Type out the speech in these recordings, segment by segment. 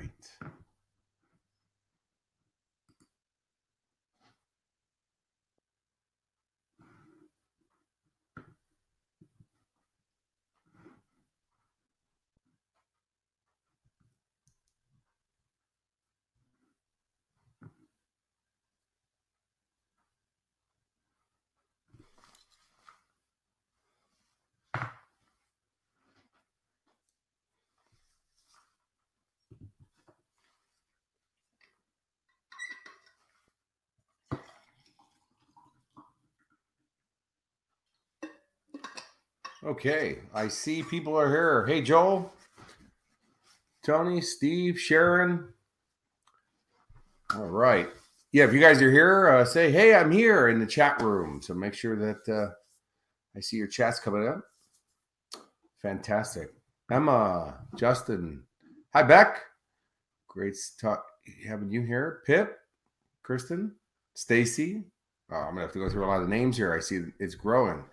right. Okay, I see people are here. Hey, Joel, Tony, Steve, Sharon. All right. Yeah, if you guys are here, say, hey, I'm here in the chat room. So make sure that I see your chats coming up. Fantastic. Emma, Justin. Hi, Beck. Great talk having you here. Pip, Kristen, Stacy. Oh, I'm going to have to go through a lot of names here. I see it's growing.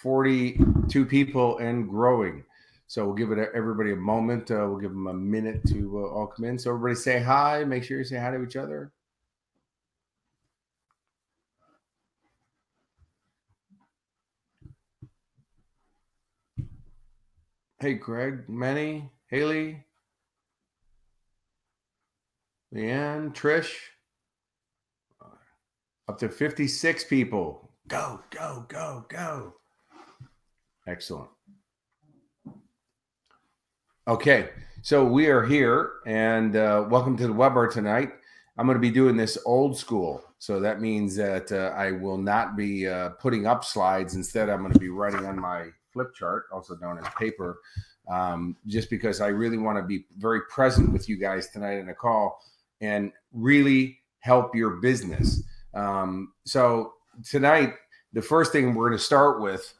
42 people and growing. So we'll give everybody a moment. We'll give them a minute to all come in. So everybody say hi. Make sure you say hi to each other. Hey, Greg, Manny, Haley, Leanne, Trish. Up to 56 people. Go, go, go, go. Excellent. Okay, so we are here, and welcome to the webinar tonight. I'm going to be doing this old school, so that means that I will not be putting up slides. Instead, I'm going to be writing on my flip chart, also known as paper, just because I really want to be very present with you guys tonight in a call and really help your business. So tonight, the first thing we're going to start with,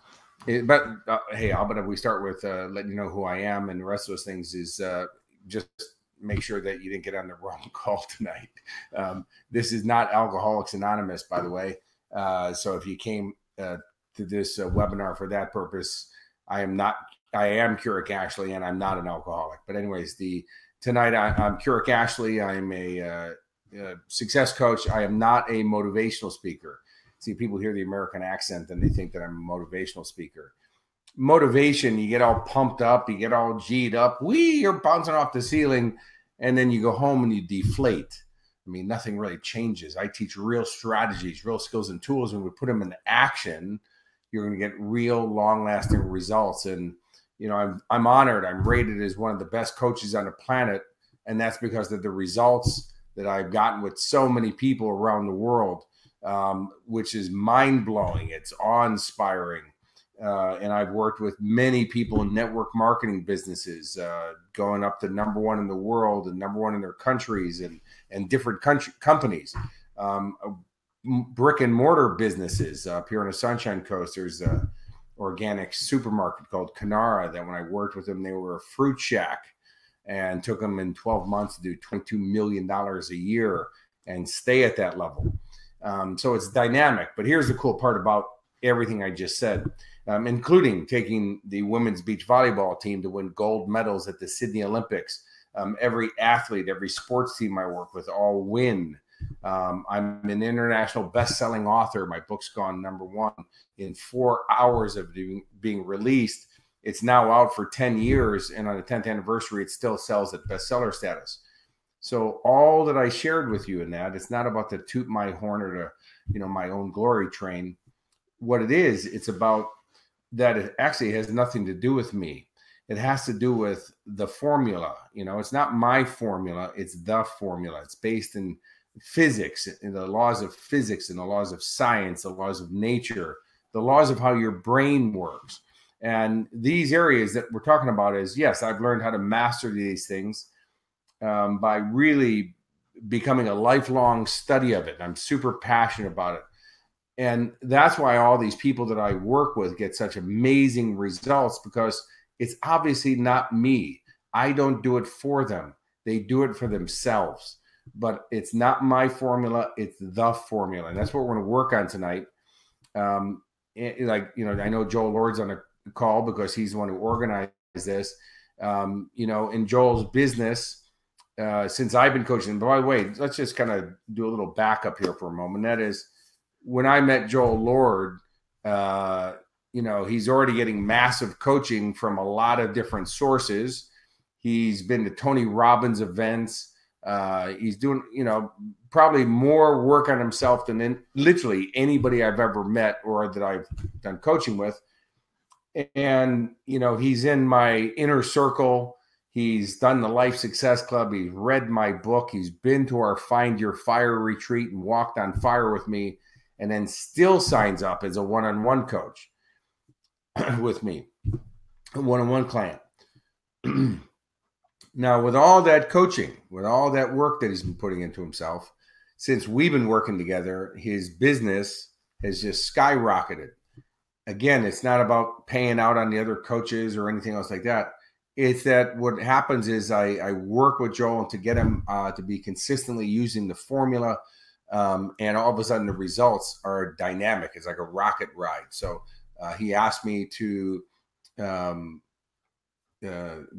hey, how about we start with letting you know who I am, and the rest of those things is just make sure that you didn't get on the wrong call tonight. This is not Alcoholics Anonymous, by the way. So if you came to this webinar for that purpose, I am Kurek Ashley, and I'm not an alcoholic. But anyways, tonight I'm Kurek Ashley. I'm a success coach. I am not a motivational speaker. See, people hear the American accent and they think that I'm a motivational speaker. Motivation, you get all pumped up, you get all G'd up, you're bouncing off the ceiling, and then you go home and you deflate. I mean, nothing really changes. I teach real strategies, real skills and tools, and we put them into action, you're going to get real long-lasting results. And, you know, I'm honored. I'm rated as one of the best coaches on the planet, and that's because of the results that I've gotten with so many people around the world. Which is mind-blowing. It's awe-inspiring. And I've worked with many people in network marketing businesses, going up to #1 in the world and #1 in their countries and different companies. Brick and mortar businesses up here on the Sunshine Coast. There's an organic supermarket called Canara that when I worked with them, they were a fruit shack, and took them in 12 months to do $22 million a year and stay at that level. So it's dynamic, but here's the cool part about everything I just said, including taking the women's beach volleyball team to win gold medals at the Sydney Olympics. Every athlete, every sports team I work with all win. I'm an international best-selling author. My book's gone #1 in 4 hours of being released. It's now out for 10 years, and on the 10th anniversary, it still sells at bestseller status. So all that I shared with you in that, it's not about to toot my horn or to, you know, my own glory train. What it is, it's about that it actually has nothing to do with me. It has to do with the formula. You know, it's not my formula, it's the formula. It's based in physics, in the laws of physics and the laws of science, the laws of nature, the laws of how your brain works. And these areas that we're talking about is, yes, I've learned how to master these things by really becoming a lifelong study of it. I'm super passionate about it. And that's why all these people that I work with get such amazing results, because it's obviously not me. I don't do it for them. They do it for themselves. But it's not my formula. It's the formula. And that's what we're going to work on tonight. Like, you know, I know Joel Lord's on a call because he's the one who organized this. You know, in Joel's business, since I've been coaching. By the way, let's just kind of do a little backup here for a moment. That is, when I met Joel Lord, he's already getting massive coaching from a lot of different sources. He's been to Tony Robbins events. He's doing, probably more work on himself than literally anybody I've ever met or that I've done coaching with. And, he's in my inner circle. He's done the Life Success Club. He's read my book. He's been to our Find Your Fire retreat and walked on fire with me, and then still signs up as a one-on-one coach with me, a one-on-one client. Now, with all that coaching, with all that work that he's been putting into himself, since we've been working together, his business has just skyrocketed. Again, it's not about paying out on the other coaches or anything else like that. It's that what happens is I work with Joel to get him to be consistently using the formula, and all of a sudden the results are dynamic. It's like a rocket ride. So he asked me to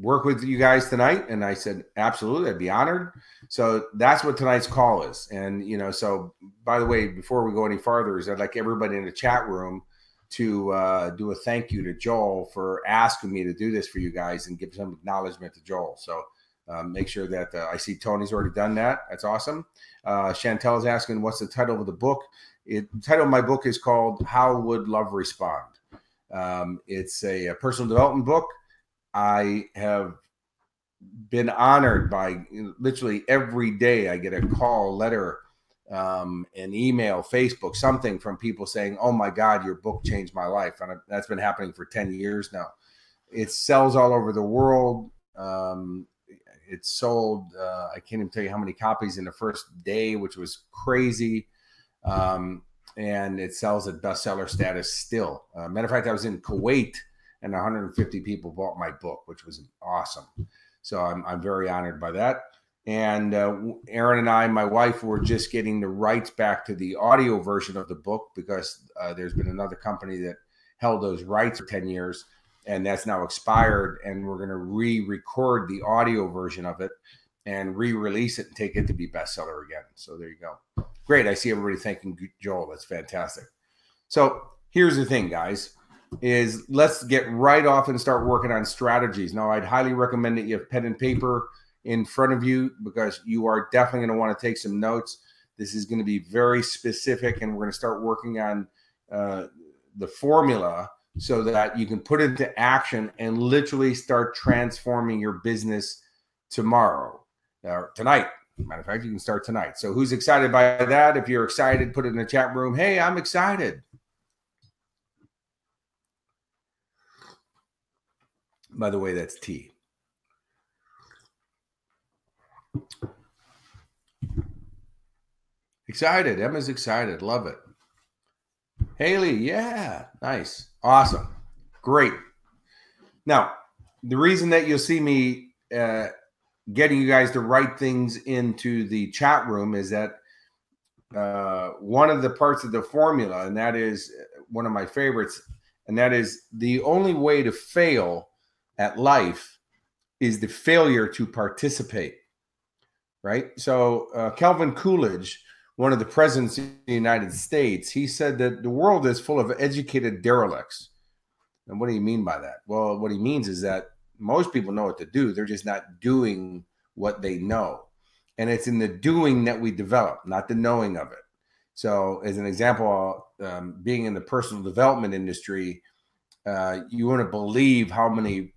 work with you guys tonight, and I said absolutely, I'd be honored. So that's what tonight's call is. And so by the way, before we go any farther, I'd like everybody in the chat room to do a thank you to Joel for asking me to do this for you guys and give some acknowledgement to Joel. So make sure that I see Tony's already done that. That's awesome. Chantel is asking, what's the title of the book? The title of my book is called How Would Love Respond? It's a personal development book. I have been honored by literally every day I get a call, letter, an email, Facebook, something from people saying, oh my God, your book changed my life. And that's been happening for 10 years now. It sells all over the world. It's sold, I can't even tell you how many copies in the first day, which was crazy. And it sells at bestseller status still. Matter of fact, I was in Kuwait and 150 people bought my book, which was awesome. So I'm very honored by that. And Aaron and I, my wife, were just getting the rights back to the audio version of the book because there's been another company that held those rights for 10 years, and that's now expired. And we're going to re-record the audio version of it and re-release it and take it to be bestseller again. So there you go. Great. I see everybody thanking Joel. That's fantastic. So here's the thing, guys, is let's get right off and start working on strategies. Now, I'd highly recommend that you have pen and paper in front of you because you are definitely going to want to take some notes. This is going to be very specific, and we're going to start working on the formula so that you can put it into action and literally start transforming your business tomorrow or tonight. Matter of fact, you can start tonight. So who's excited by that? If you're excited, put it in the chat room. Hey, I'm excited. By the way, that's tea. Excited. Emma's excited. Love it. Haley, yeah. Nice. Awesome. Great. Now, the reason that you'll see me getting you guys to write things into the chat room is that one of the parts of the formula, and that is one of my favorites, and that is the only way to fail at life is the failure to participate. Right? So Calvin Coolidge, one of the presidents of the United States, he said that the world is full of educated derelicts. And what do you mean by that? Well, what he means is that most people know what to do. They're just not doing what they know. And it's in the doing that we develop, not the knowing of it. So as an example, being in the personal development industry, you wouldn't believe how many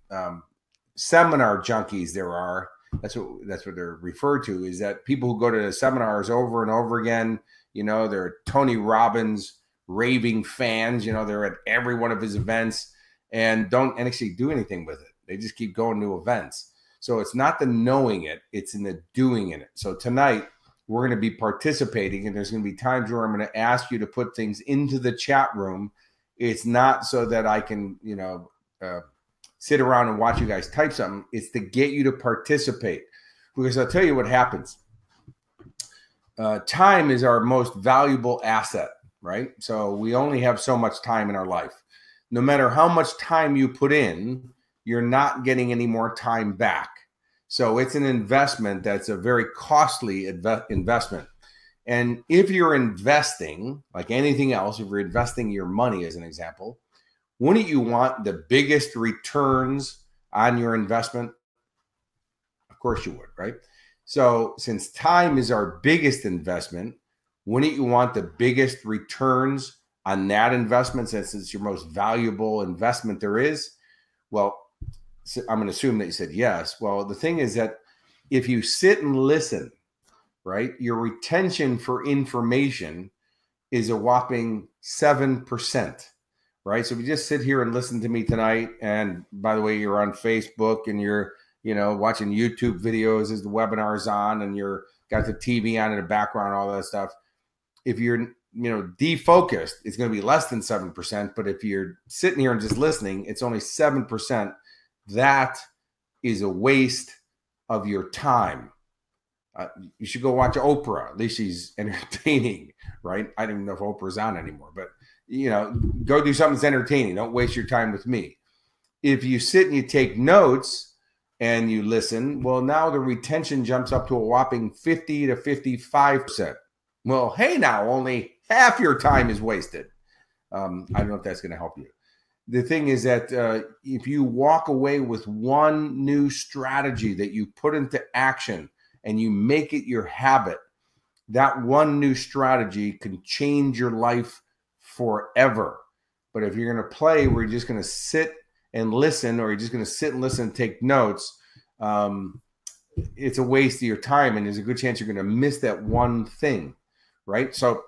seminar junkies there are. That's what they're referred to, is that people who go to the seminars over and over again, they're Tony Robbins raving fans, they're at every one of his events and don't actually do anything with it. They just keep going to events. So it's not the knowing it, it's in the doing in it. So tonight we're going to be participating, and there's going to be times where I'm going to ask you to put things into the chat room. It's not so that I can, sit around and watch you guys type something. It's to get you to participate, because I'll tell you what happens. Time is our most valuable asset, right? So we only have so much time in our life. No matter how much time you put in, you're not getting any more time back. So it's an investment that's a very costly investment. And if you're investing, like anything else, if you're investing your money as an example, wouldn't you want the biggest returns on your investment? Of course you would, right? So since time is our biggest investment, wouldn't you want the biggest returns on that investment since it's your most valuable investment there is? Well, I'm going to assume that you said yes. Well, the thing is that if you sit and listen, right, your retention for information is a whopping 7%, right? So if you just sit here and listen to me tonight, and by the way, you're on Facebook and you're, watching YouTube videos as the webinar's on, and you're got the TV on in the background, all that stuff. If you're, defocused, it's going to be less than 7%. But if you're sitting here and just listening, it's only 7%. That is a waste of your time. You should go watch Oprah. At least she's entertaining, right? I don't even know if Oprah's on anymore, but go do something that's entertaining. Don't waste your time with me. If you sit and you take notes and you listen, well, now the retention jumps up to a whopping 50 to 55%. Well, hey, now only half your time is wasted. I don't know if that's going to help you. The thing is that if you walk away with one new strategy that you put into action and you make it your habit, that one new strategy can change your life forever. But if you're going to play where you're just going to sit and listen, or you're just going to sit and listen and take notes, it's a waste of your time, and there's a good chance you're going to miss that one thing, right? So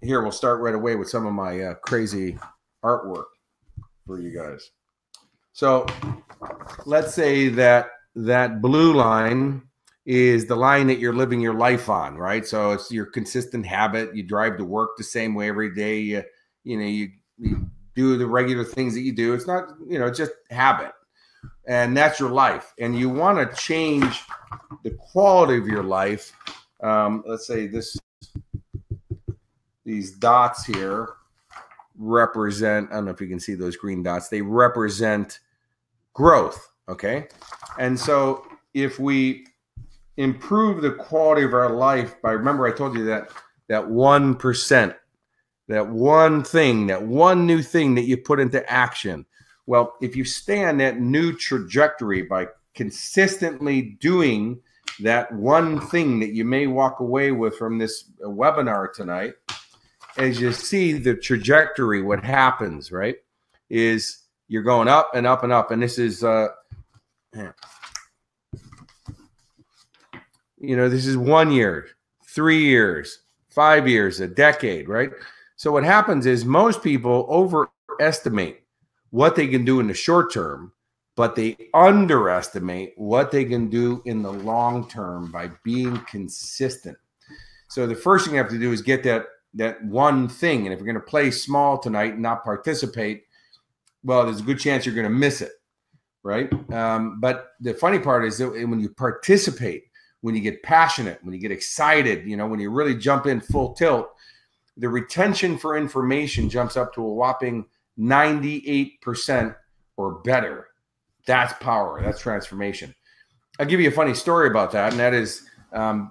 here, we'll start right away with some of my crazy artwork for you guys. So let's say that blue line is the line that you're living your life on, right? So it's your consistent habit. You drive to work the same way every day. You do the regular things that you do. It's not, it's just habit. And that's your life. And you want to change the quality of your life. Let's say these dots here represent, I don't know if you can see those green dots, they represent growth, okay? And so if we improve the quality of our life by, remember I told you that 1%, that one thing, that one new thing that you put into action. Well, if you stay on that new trajectory by consistently doing that one thing that you may walk away with from this webinar tonight, as you see the trajectory, what happens, right, is you're going up and up and up. And this is, this is 1 year, 3 years, 5 years, a decade, right? So what happens is most people overestimate what they can do in the short term, but they underestimate what they can do in the long term by being consistent. So the first thing you have to do is get that one thing. And if you're going to play small tonight and not participate, well, there's a good chance you're going to miss it, right? But the funny part is that when you participate, when you get passionate, when you get excited, when you really jump in full tilt, the retention for information jumps up to a whopping 98% or better. That's power. That's transformation. I'll give you a funny story about that. And that is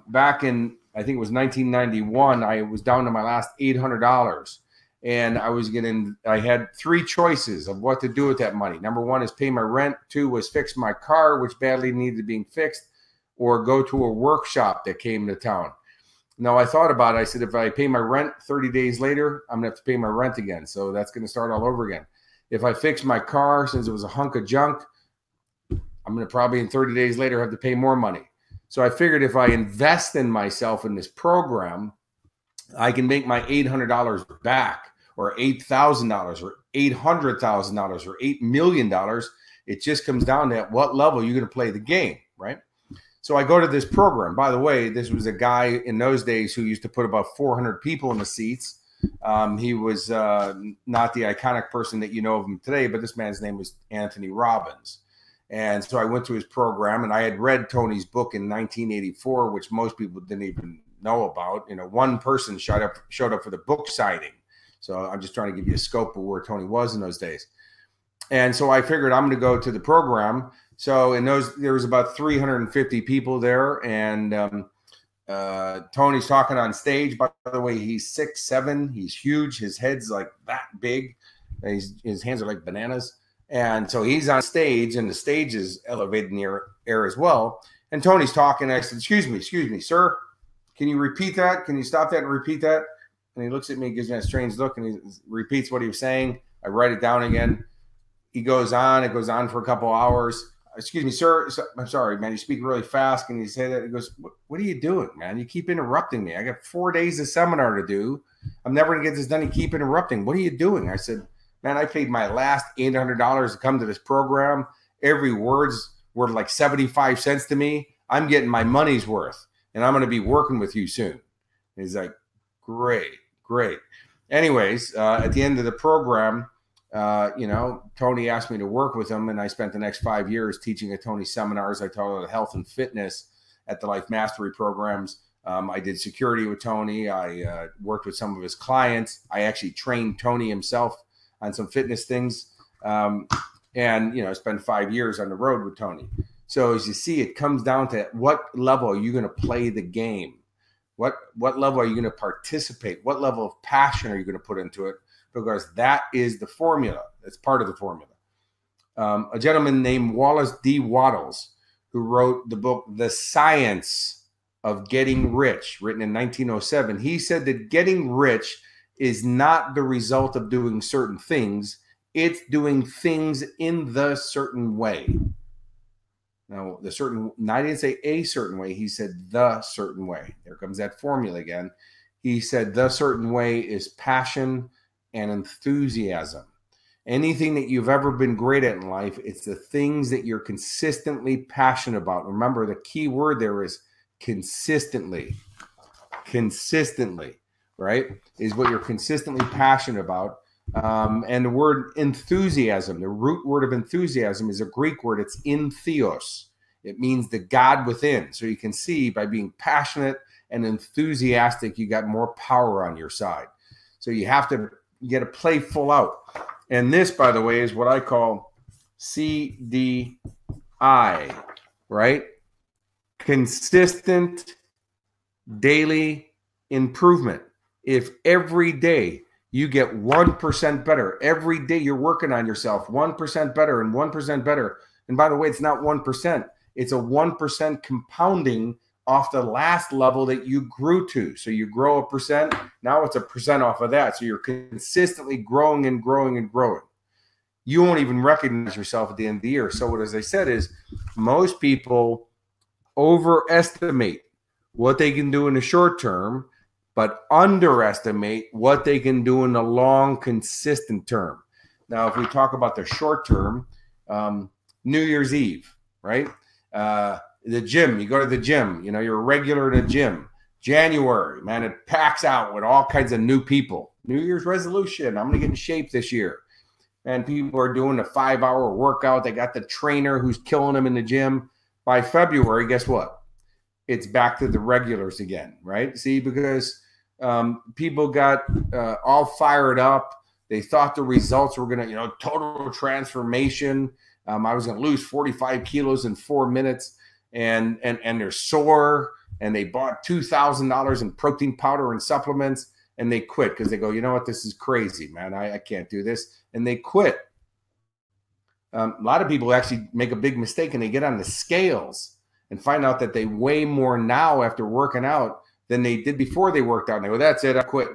back in, I think it was 1991, I was down to my last $800. And I had three choices of what to do with that money. Number one is pay my rent. Two was fix my car, which badly needed being fixed, or go to a workshop that came to town. Now, I thought about it. I said, if I pay my rent 30 days later, I'm going to have to pay my rent again. So that's going to start all over again. If I fix my car, since it was a hunk of junk, I'm going to probably in 30 days later have to pay more money. So I figured if I invest in myself in this program, I can make my $800 back, or $8,000 or $800,000 or $8 million. It just comes down to at what level you're going to play the game, right? So I go to this program. By the way, this was a guy in those days who used to put about 400 people in the seats. He was not the iconic person that you know of him today, but this man's name was Anthony Robbins. And so I went to his program, and I had read Tony's book in 1984, which most people didn't even know about. One person showed up for the book signing. So I'm just trying to give you a scope of where Tony was in those days. And so I figured I'm going to go to the program. So in those, there was about 350 people there, and Tony's talking on stage. By the way, he's 6'7". He's huge. His head's like that big. His hands are like bananas. And so he's on stage, and the stage is elevated in the air as well. And Tony's talking. I said, excuse me, sir. Can you repeat that? Can you stop that and repeat that? And he looks at me, gives me a strange look, and he repeats what he was saying. I write it down again. He goes on. It goes on for a couple hours. Excuse me, sir. I'm sorry, man. You speak really fast. Can you say that? He goes, what are you doing, man? You keep interrupting me. I got 4 days of seminar to do. I'm never going to get this done. You keep interrupting. What are you doing? I said, man, I paid my last $800 to come to this program. Every word's worth like 75 cents to me. I'm getting my money's worth, and I'm going to be working with you soon. And he's like, great. Anyways, at the end of the program, Tony asked me to work with him, and I spent the next 5 years teaching at Tony's seminars. I taught about health and fitness at the Life Mastery programs. I did security with Tony. I worked with some of his clients. I actually trained Tony himself on some fitness things. I spent 5 years on the road with Tony. So as you see, it comes down to what level are you going to play the game? What level are you going to participate? What level of passion are you going to put into it? Because that is the formula. It's part of the formula. A gentleman named Wallace D. Wattles, who wrote the book, The Science of Getting Rich, written in 1907, he said that getting rich is not the result of doing certain things. It's doing things in the certain way. Now, I didn't say a certain way. He said the certain way. There comes that formula again. He said the certain way is passion and enthusiasm. Anything that you've ever been great at in life, it's the things that you're consistently passionate about. Remember, the key word there is consistently. Consistently, right, is what you're consistently passionate about. And the word enthusiasm, the root word of enthusiasm is a Greek word. It's entheos. It means the God within. So you can see by being passionate and enthusiastic, you got more power on your side. So you got to play full out. And this, by the way, is what I call CDI, right? Consistent daily improvement. If every day you get 1% better, every day you're working on yourself 1% better and 1% better. And by the way, it's not 1%. It's a 1% compounding off the last level that you grew to. So you grow 1%. Now it's 1% off of that. So you're consistently growing and growing and growing. You won't even recognize yourself at the end of the year. So what, as I said, is most people overestimate what they can do in the short term, but underestimate what they can do in the long, consistent term. Now, if we talk about the short term, New Year's Eve, right? The gym, you go to the gym, you're a regular in the gym. January, man, it packs out with all kinds of new people. New Year's resolution, I'm going to get in shape this year. And people are doing a 5-hour workout. They got the trainer who's killing them in the gym. By February, guess what? It's back to the regulars again, right? See, because people got all fired up. They thought the results were going to, total transformation. I was going to lose 45 kilos in 4 minutes, and they're sore, and they bought $2,000 in protein powder and supplements, and they quit because they go, you know what, this is crazy, man. I can't do this. And they quit. A lot of people actually make a big mistake, and they get on the scales and find out that they weigh more now after working out than they did before they worked out. And they go, that's it, I quit.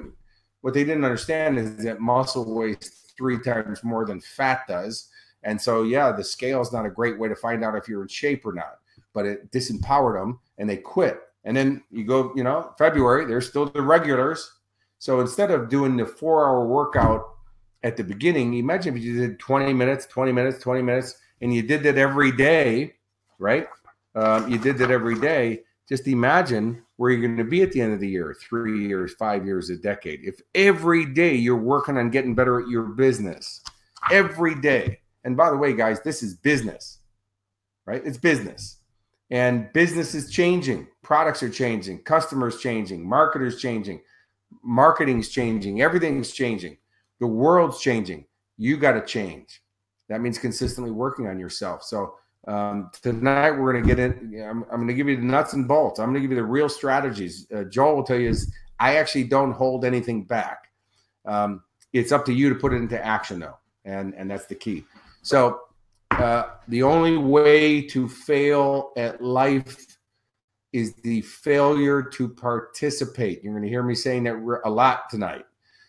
What they didn't understand is that muscle weighs 3 times more than fat does. And so, yeah, the scale is not a great way to find out if you're in shape or not. But it disempowered them, and they quit. And then you go, February, they're still the regulars. So instead of doing the 4-hour workout at the beginning, imagine if you did 20 minutes, 20 minutes, 20 minutes, and you did that every day, right? You did that every day. Just imagine where you're going to be at the end of the year, 3 years, 5 years, a decade. If every day you're working on getting better at your business, every day. And by the way, guys, this is business, right? It's business. And business is changing. Products are changing. Customers changing. Marketers changing. Marketing's changing. Everything's changing. The world's changing. You got to change. That means consistently working on yourself. So Tonight, we're going to get in. I'm going to give you the nuts and bolts. I'm going to give you the real strategies. Joel will tell you is I actually don't hold anything back. It's up to you to put it into action, though, and that's the key. So the only way to fail at life is the failure to participate. You're going to hear me saying that a lot tonight.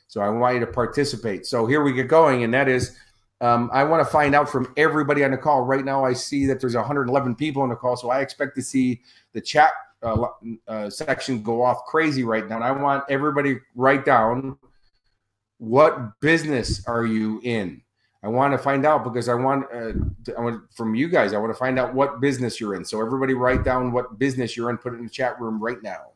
So I want you to participate. So here we get going, and that is I want to find out from everybody on the call. Right now, I see that there's 111 people on the call, so I expect to see the chat section go off crazy right now. And I want everybody to write down, what business are you in? I want to find out because I want from you guys, I want to find out what business you're in. So everybody write down what business you're in, put it in the chat room right now.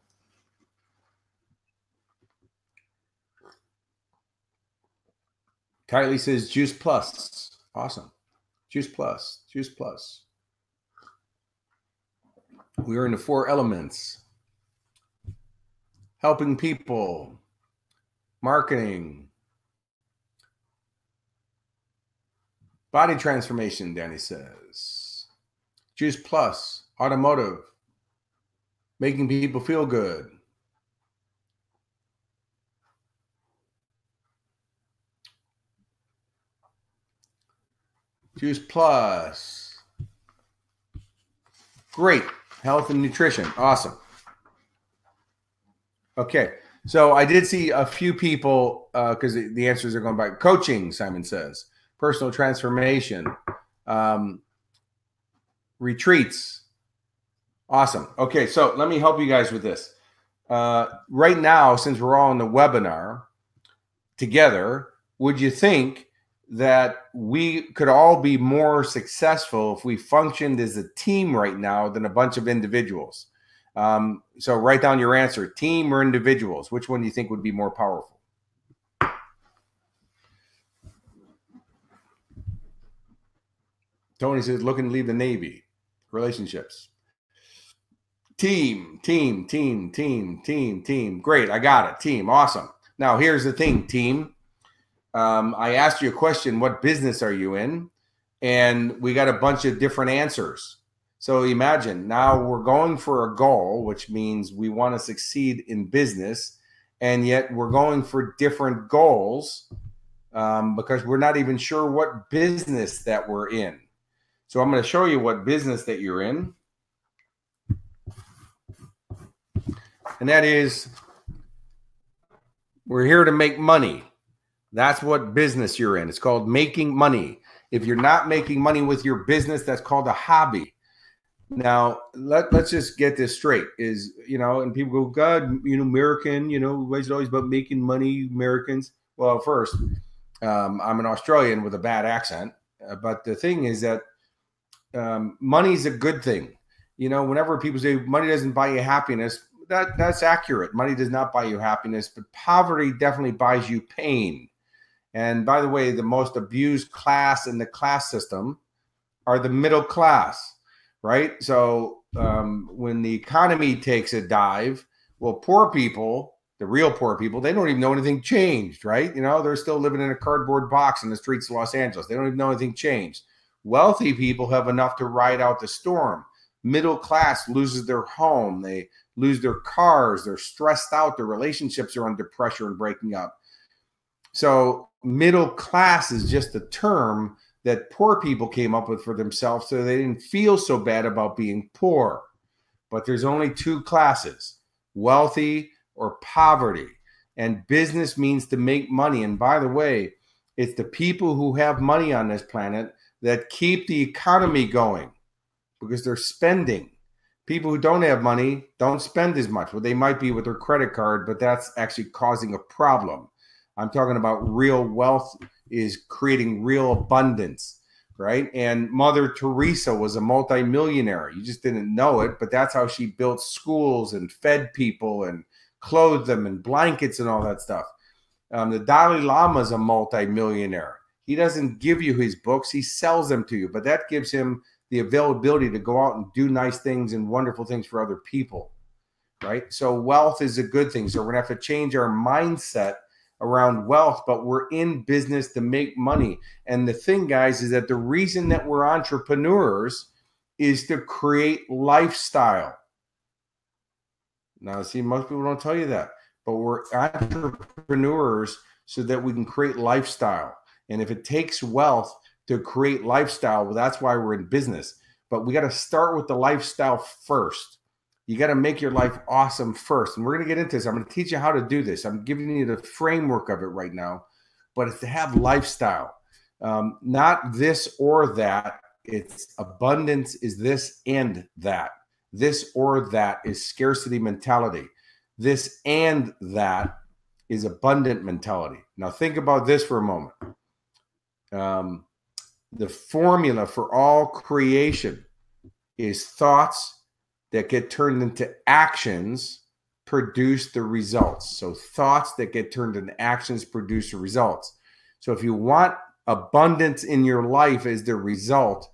Kylie says Juice Plus. Awesome. Juice Plus. Juice Plus. We are in the 4 elements. Helping people. Marketing. Body transformation, Danny says. Juice Plus. Automotive. Making people feel good. Juice Plus. Great. Health and nutrition. Awesome. Okay. So I did see a few people because the answers are going by. Coaching, Simon says. Personal transformation. Retreats. Awesome. Okay. So let me help you guys with this. Right now, since we're all in the webinar together, would you think that we could all be more successful if we functioned as a team right now than a bunch of individuals? So write down your answer, team or individuals. Which one do you think would be more powerful? Tony says, looking to leave the Navy. Relationships. Team. Great, I got it. Team, awesome. Now, here's the thing, team. I asked you a question, what business are you in? And we got a bunch of different answers. So imagine now we're going for a goal, which means we want to succeed in business. And yet we're going for different goals because we're not even sure what business that we're in. So I'm going to show you what business that you're in. And that is, we're here to make money. That's what business you're in. It's called making money. If you're not making money with your business, that's called a hobby. Now, let's just get this straight. Is, and people go, God, American, why is it always about making money, Americans? Well, first, I'm an Australian with a bad accent. But the thing is that money's a good thing. Whenever people say money doesn't buy you happiness, that's accurate. Money does not buy you happiness, but poverty definitely buys you pain. And by the way, the most abused class in the class system are the middle class, right? So when the economy takes a dive, well, poor people, the real poor people, they don't even know anything changed, right? They're still living in a cardboard box in the streets of Los Angeles. They don't even know anything changed. Wealthy people have enough to ride out the storm. Middle class loses their home. They lose their cars. They're stressed out. Their relationships are under pressure and breaking up. So middle class is just a term that poor people came up with for themselves so they didn't feel so bad about being poor. But there's only 2 classes, wealthy or poverty. And business means to make money. And by the way, it's the people who have money on this planet that keep the economy going because they're spending. People who don't have money don't spend as much. Well, they might be with their credit card, but that's actually causing a problem. I'm talking about real wealth is creating real abundance, right? And Mother Teresa was a multimillionaire. You just didn't know it, but that's how she built schools and fed people and clothed them and blankets and all that stuff. The Dalai Lama is a multimillionaire. He doesn't give you his books. He sells them to you, but that gives him the availability to go out and do nice things and wonderful things for other people, right? So wealth is a good thing. So we're going to have to change our mindset around wealth, but we're in business to make money. And the thing, guys, is that the reason that we're entrepreneurs is to create lifestyle. Now, see, most people don't tell you that, but we're entrepreneurs so that we can create lifestyle. And if it takes wealth to create lifestyle, well, that's why we're in business. But we got to start with the lifestyle first. You got to make your life awesome first. And we're going to get into this. I'm going to teach you how to do this. I'm giving you the framework of it right now, but it's to have lifestyle, not this or that. It's abundance is this and that. This or that is scarcity mentality. This and that is abundant mentality. Now think about this for a moment. The formula for all creation is thoughts that get turned into actions produce the results. So thoughts that get turned into actions produce the results. So if you want abundance in your life as the result,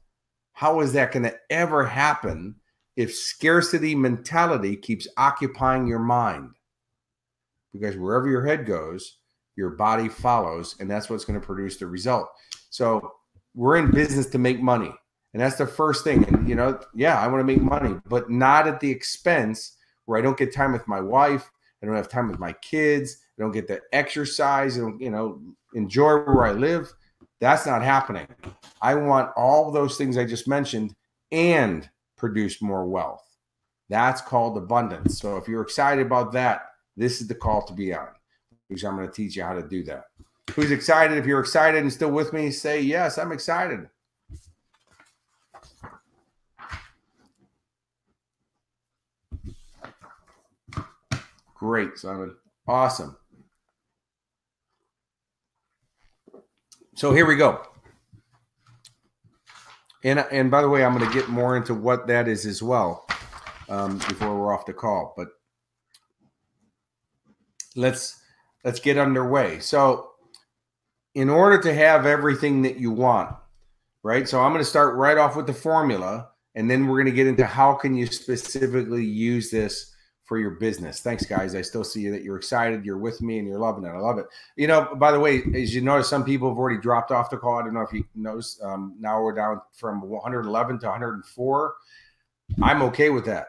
how is that going to ever happen if scarcity mentality keeps occupying your mind? Because wherever your head goes, your body follows, and that's what's going to produce the result. So we're in business to make money. And that's the first thing. And, I want to make money, but not at the expense where I don't get time with my wife. I don't have time with my kids. I don't get to exercise and, enjoy where I live. That's not happening. I want all those things I just mentioned and produce more wealth. That's called abundance. So if you're excited about that, this is the call to be on, because I'm going to teach you how to do that. Who's excited? If you're excited and still with me, say, yes, I'm excited. Great, Simon. Awesome. So here we go. And by the way, I'm going to get more into what that is as well before we're off the call. But let's get underway. So in order to have everything that you want, right? So I'm going to start right off with the formula, and then we're going to get into how can you specifically use this for your business. Thanks, guys. I still see that you're excited. You're with me and you're loving it. I love it. By the way, as you notice, some people have already dropped off the call. I don't know if you noticed. Now we're down from 111 to 104. I'm okay with that.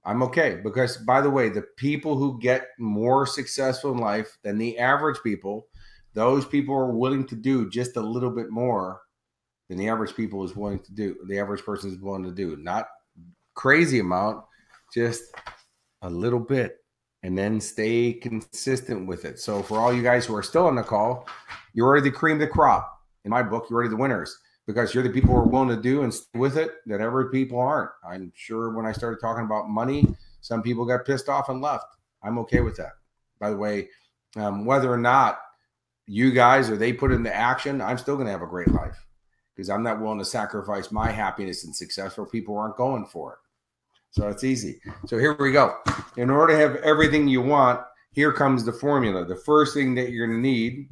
I'm okay because, by the way, the people who get more successful in life than the average people, those people are willing to do just a little bit more than the average people is willing to do. The average person is willing to do. Not crazy amount, just a little bit, and then stay consistent with it. So for all you guys who are still on the call, you're already the cream of the crop. In my book, you're already the winners because you're the people who are willing to do and stay with it that other people aren't. I'm sure when I started talking about money, some people got pissed off and left. I'm okay with that. By the way, whether or not you guys or they put it into action, I'm still going to have a great life because I'm not willing to sacrifice my happiness and success for people who aren't going for it. So it's easy. So here we go. In order to have everything you want, here comes the formula. The first thing that you're going to need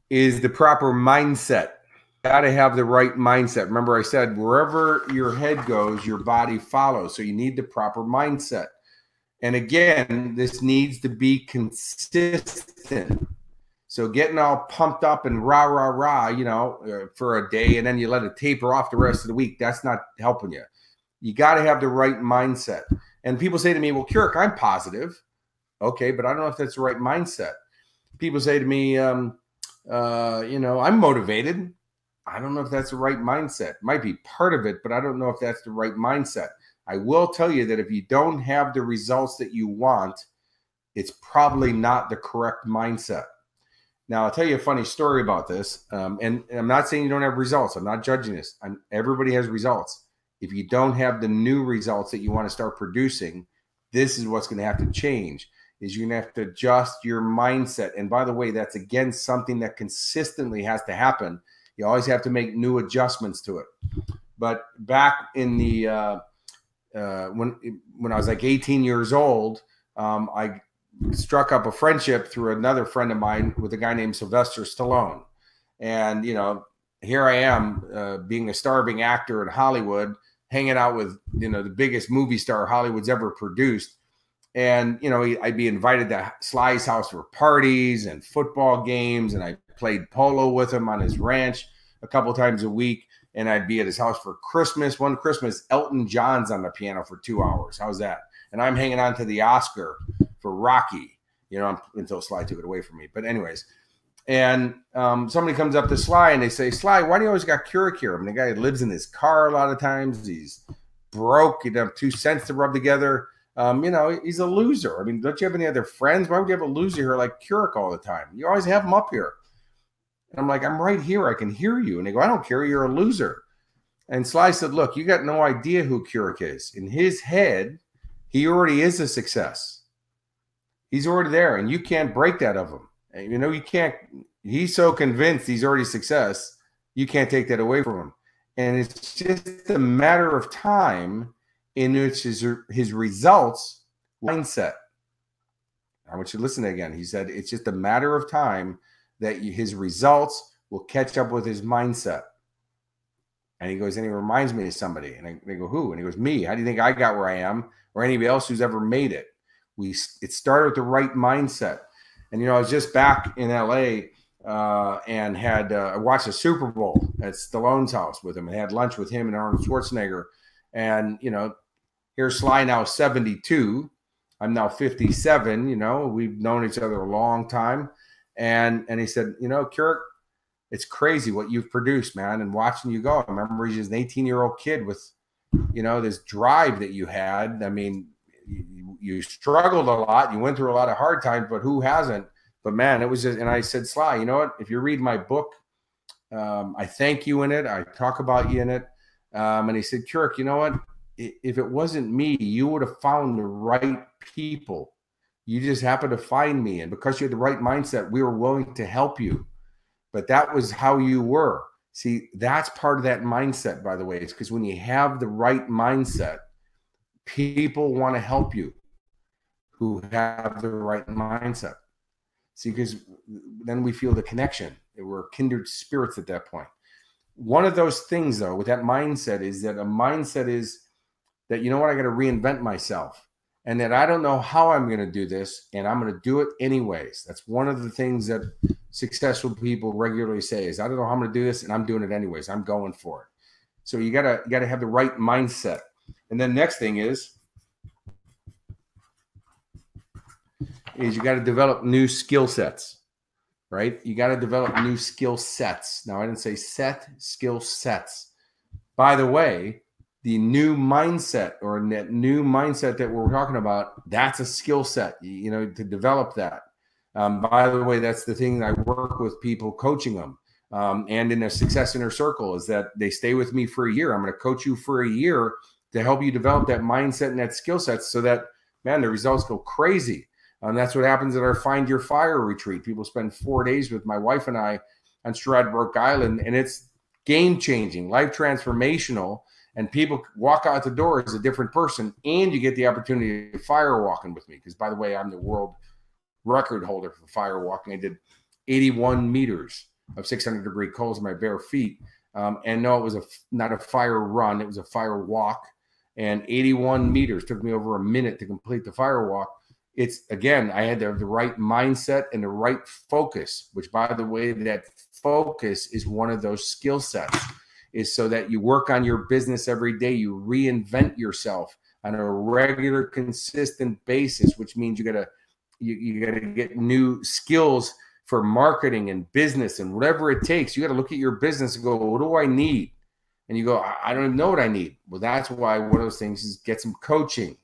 is the proper mindset. You got to have the right mindset. Remember I said wherever your head goes, your body follows. So you need the proper mindset. And again, this needs to be consistent. So getting all pumped up and rah, rah, rah, for a day, and then you let it taper off the rest of the week, that's not helping you. You got to have the right mindset. And people say to me, well, Kurek, I'm positive. Okay, but I don't know if that's the right mindset. People say to me, I'm motivated. I don't know if that's the right mindset. Might be part of it, but I don't know if that's the right mindset. I will tell you that if you don't have the results that you want, it's probably not the correct mindset. Now, I'll tell you a funny story about this. And I'm not saying you don't have results. I'm not judging this. Everybody has results. If you don't have the new results that you want to start producing, this is what's going to have to change, is you're going to have to adjust your mindset. And by the way, that's, again, something that consistently has to happen. You always have to make new adjustments to it. But back in the when I was like 18 years old, I struck up a friendship through another friend of mine with a guy named Sylvester Stallone. And, here I am being a starving actor in Hollywood, hanging out with, the biggest movie star Hollywood's ever produced. And, I'd be invited to Sly's house for parties and football games. And I played polo with him on his ranch a couple times a week, and I'd be at his house for Christmas. One Christmas, Elton John's on the piano for 2 hours. How's that? And I'm hanging on to the Oscar for Rocky, you know, until Sly took it away from me. But anyways, and somebody comes up to Sly and they say, Sly, why do you always got Kurek here? I mean, the guy lives in his car a lot of times. He's broke. You don't have 2 cents to rub together. You know, he's a loser. I mean, don't you have any other friends? Why would you have a loser here like Kurek all the time? You always have him up here. And I'm like, I'm right here. I can hear you. And they go, I don't care. You're a loser. And Sly said, look, you got no idea who Kurek is. In his head, he already is a success. He's already there, and you can't break that of him. And, you know, you can't. He's so convinced he's already success, you can't take that away from him. And it's just a matter of time in which his results mindset. I want you to listen again. He said it's just a matter of time that his results will catch up with his mindset. And he goes, and he reminds me of somebody. And they go, who? And he goes, me. How do you think I got where I am, or anybody else who's ever made it? It started with the right mindset. And, you know, I was just back in LA and had I watched the Super Bowl at Stallone's house with him and had lunch with him and Arnold Schwarzenegger. And, you know, here's Sly now 72. I'm now 57. You know, we've known each other a long time. And he said, you know, Kurek, it's crazy what you've produced, man. And watching you go, I remember he's an 18-year-old kid with, you know, this drive that you had. I mean, you struggled a lot. You went through a lot of hard times, but who hasn't? But man, it was just, and I said, Sly, you know what? If you read my book, I thank you in it. I talk about you in it. And he said, Kurek, you know what? If it wasn't me, you would have found the right people. You just happened to find me. And because you had the right mindset, we were willing to help you. But that was how you were. See, that's part of that mindset, by the way. It's because when you have the right mindset, people want to help you who have the right mindset. See, because then we feel the connection. We're kindred spirits at that point. One of those things, though, with that mindset is that a mindset is that, you know what, I got to reinvent myself. And that I don't know how I'm going to do this, and I'm going to do it anyways. That's one of the things that successful people regularly say is, I don't know how I'm going to do this, and I'm doing it anyways. I'm going for it. So you gotta have the right mindset. And then next thing is you got to develop new skill sets, right? You got to develop new skill sets. Now, I didn't say set, skill sets. By the way, the new mindset or that new mindset that we're talking about, that's a skill set, you know, to develop that. By the way, that's the thing that I work with people, coaching them. And in a Success Inner Circle is that they stay with me for a year. I'm going to coach you for a year to help you develop that mindset and that skill set so that, man, the results go crazy. That's what happens at our Find Your Fire retreat. People spend 4 days with my wife and I on Stradbroke Island, and it's game-changing, life transformational, and people walk out the door as a different person, and you get the opportunity to fire walking with me because, by the way, I'm the world record holder for fire walking. I did 81 meters of 600-degree coals in my bare feet. And no, it was not a fire run. It was a fire walk. And 81 meters took me over a minute to complete the fire walk. It's, again, I had to have the right mindset and the right focus, which, by the way, that focus is one of those skill sets, is so that you work on your business every day. You reinvent yourself on a regular, consistent basis, which means you gotta get new skills for marketing and business and whatever it takes. You got to look at your business and go, what do I need? And you go, I don't even know what I need. Well, that's why one of those things is get some coaching.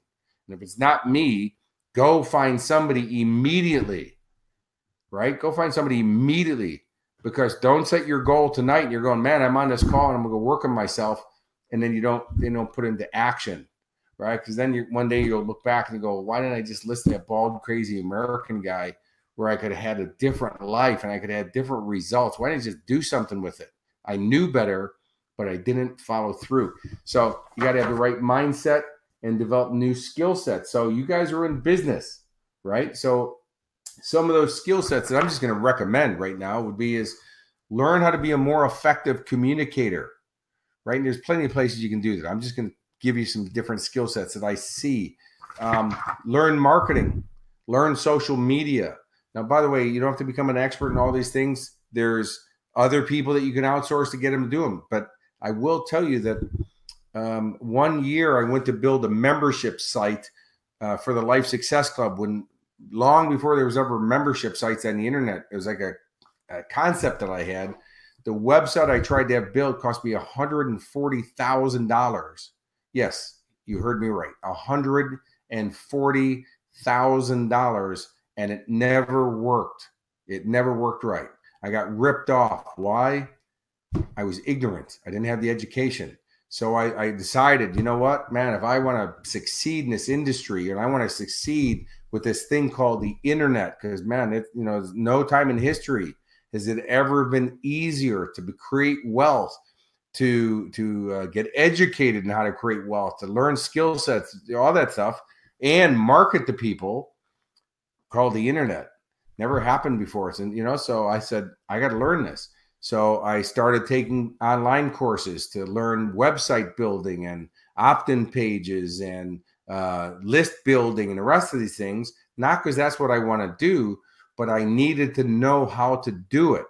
And if it's not me, go find somebody immediately, right? Go find somebody immediately, because don't set your goal tonight and you're going, man, I'm on this call and I'm going to work on myself. And then you don't put into action, right? Because then one day you'll look back and you go, why didn't I just listen to that bald, crazy American guy where I could have had a different life and I could have had different results? Why didn't I just do something with it? I knew better, but I didn't follow through. So you got to have the right mindset and develop new skill sets. So you guys are in business, right? So some of those skill sets that I'm just going to recommend right now would be is learn how to be a more effective communicator, right? And there's plenty of places you can do that. I'm just going to give you some different skill sets that I see. Learn marketing, learn social media. Now, by the way, you don't have to become an expert in all these things. There's other people that you can outsource to get them to do them. But I will tell you that 1 year I went to build a membership site for the Life Success Club, when long before there was ever membership sites on the internet. It was like a concept that I had. The website I tried to have built cost me $140,000. Yes, you heard me right. $140,000, and it never worked. It never worked right. I got ripped off. Why? I was ignorant. I didn't have the education. So I decided, you know what, man, if I want to succeed in this industry, and I want to succeed with this thing called the internet, because, man, no time in history has it ever been easier to create wealth, to get educated in how to create wealth, to learn skill sets, all that stuff, and market to people, called the internet. Never happened before. And, so I said, I got to learn this. So I started taking online courses to learn website building and opt-in pages and list building and the rest of these things, not because that's what I want to do, but I needed to know how to do it.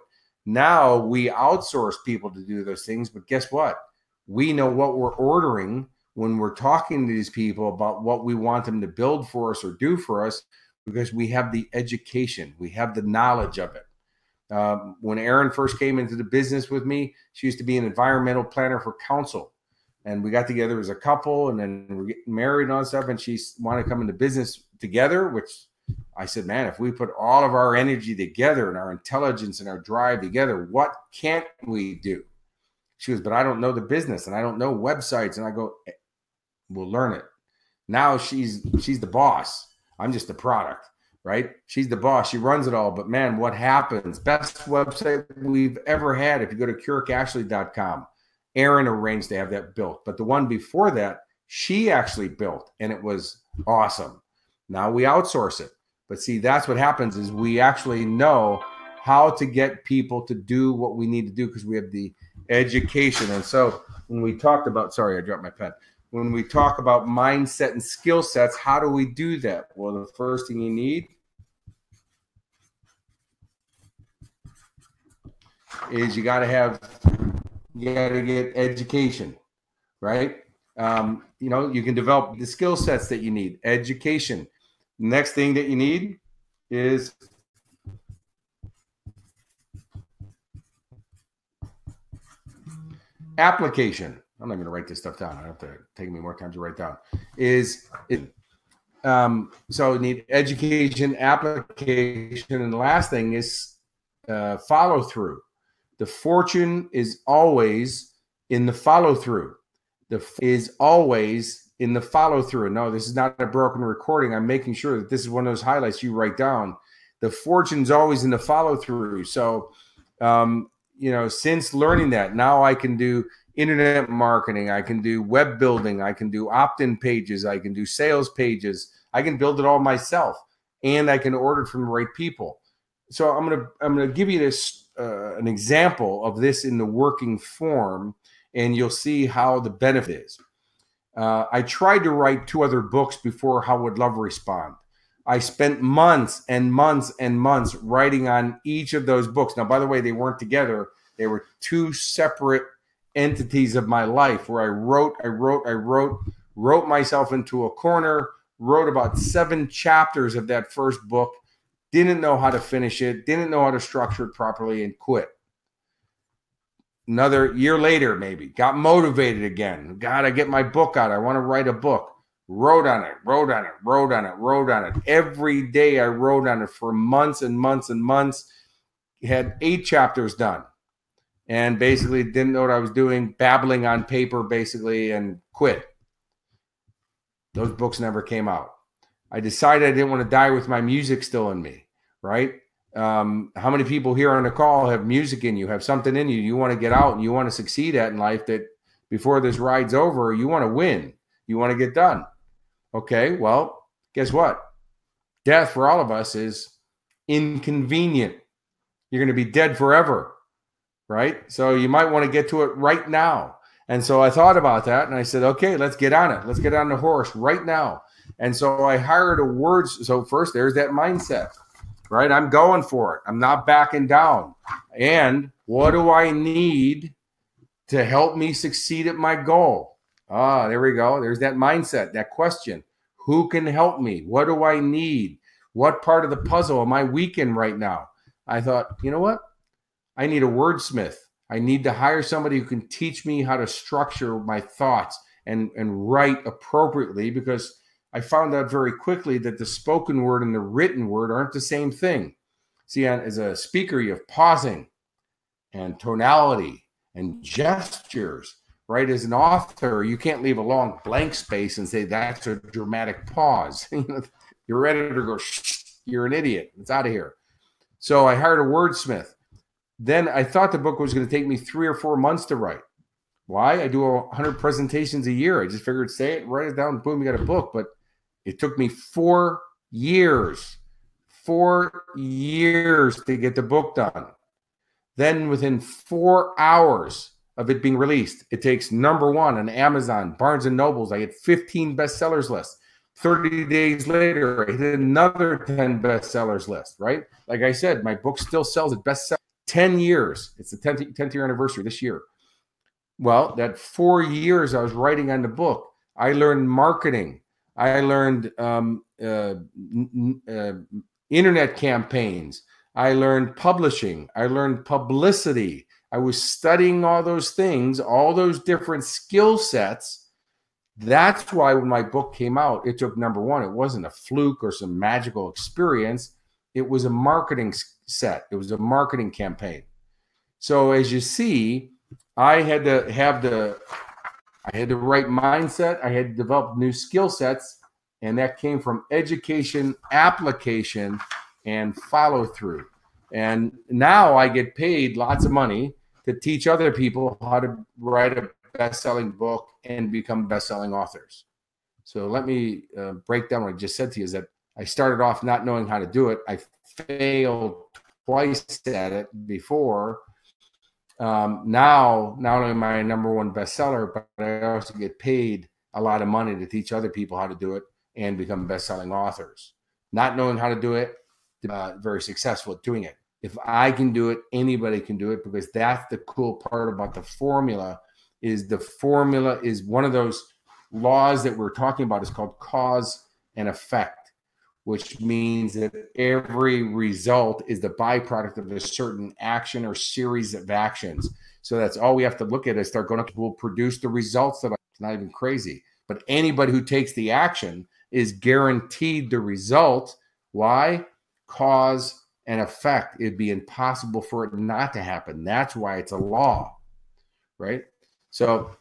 Now we outsource people to do those things, but guess what? We know what we're ordering when we're talking to these people about what we want them to build for us or do for us, because we have the education, we have the knowledge of it. When Erin first came into the business with me, she used to be an environmental planner for council. And we got together as a couple, and then we're getting married and all that stuff. And she wanted to come into business together, which I said, man, if we put all of our energy together and our intelligence and our drive together, what can't we do? She goes, but I don't know the business and I don't know websites. And I go, we'll learn it. Now she's the boss. I'm just the product. Right? She's the boss. She runs it all. But man, what happens? Best website we've ever had. If you go to kurekashley.com, Erin arranged to have that built. But the one before that, she actually built, and it was awesome. Now we outsource it. But see, that's what happens, is we actually know how to get people to do what we need to do because we have the education. And so when we talked about, sorry, I dropped my pen. When we talk about mindset and skill sets, how do we do that? Well, the first thing you need is you got to get education, right? You can develop the skill sets that you need, education. Next thing that you need is application. I'm not going to write this stuff down. I have to take me more time to write down. So you need education, application, and the last thing is follow through. The fortune is always in the follow through. Is always in the follow through. No, this is not a broken recording. I'm making sure that this is one of those highlights you write down. The fortune's always in the follow through. So, since learning that, now I can do internet marketing, I can do web building, I can do opt-in pages, I can do sales pages, I can build it all myself, and I can order it from the right people. So I'm gonna give you this an example of this in the working form, and you'll see how the benefit is. I tried to write 2 other books before How Would Love Respond. I spent months and months and months writing on each of those books. Now, by the way, they weren't together. They were 2 separate entities of my life where I wrote myself into a corner, wrote about 7 chapters of that first book, didn't know how to finish it, didn't know how to structure it properly, and quit. Another year later, maybe, got motivated again. God, I get my book out. I want to write a book. Wrote on it. Every day I wrote on it for months and months and months. Had 8 chapters done. And basically didn't know what I was doing, babbling on paper basically, and quit. Those books never came out. I decided I didn't want to die with my music still in me, right? How many people here on the call have music in you, have something in you want to get out and you want to succeed at in life, that before this ride's over, you want to win, you want to get done? Okay, well, guess what? Death for all of us is inconvenient. You're going to be dead forever, right? So you might want to get to it right now. And so I thought about that and I said, okay, let's get on it. Let's get on the horse right now. And so I hired a word. So first, there's that mindset. right? I'm going for it. I'm not backing down. And what do I need to help me succeed at my goal? Ah, there we go. There's that mindset, that question. Who can help me? What do I need? What part of the puzzle am I weak in right now? I thought, you know what? I need a wordsmith. I need to hire somebody who can teach me how to structure my thoughts and write appropriately, because I found out very quickly that the spoken word and the written word aren't the same thing. See, as a speaker, you have pausing and tonality and gestures, right? As an author, you can't leave a long blank space and say that's a dramatic pause. Your editor goes, shh, you're an idiot. It's out of here. So I hired a wordsmith. Then I thought the book was going to take me 3 or 4 months to write. Why? I do 100 presentations a year. I just figured, say it, write it down, boom, you got a book. But it took me 4 years, 4 years to get the book done. Then within 4 hours of it being released, it takes #1 on Amazon, Barnes and Nobles. I had 15 bestsellers list. 30 days later, I hit another 10 bestsellers list, right? Like I said, my book still sells at bestseller. 10 years. It's the 10th year anniversary this year. Well, that 4 years I was writing on the book, I learned marketing. I learned internet campaigns. I learned publishing. I learned publicity. I was studying all those things, all those different skill sets. That's why when my book came out, it took #1. It wasn't a fluke or some magical experience. It was a marketing set. It was a marketing campaign. So as you see, I had to have the right mindset. I had to develop new skill sets, and that came from education, application, and follow through. And now I get paid lots of money to teach other people how to write a best-selling book and become best-selling authors. So let me break down what I just said to you, is that I started off not knowing how to do it. I failed twice at it before. Now, not only am I a #1 bestseller, but I also get paid a lot of money to teach other people how to do it and become best-selling authors. Not knowing how to do it, very successful at doing it. If I can do it, anybody can do it, because that's the cool part about the formula. Is the formula is one of those laws that we're talking about is called cause and effect, which means that every result is the byproduct of a certain action or series of actions. So that's all we have to look at is start going up. We'll produce the results that it's not even crazy. But anybody who takes the action is guaranteed the result. Why? Cause and effect. It'd be impossible for it not to happen. That's why it's a law, right? So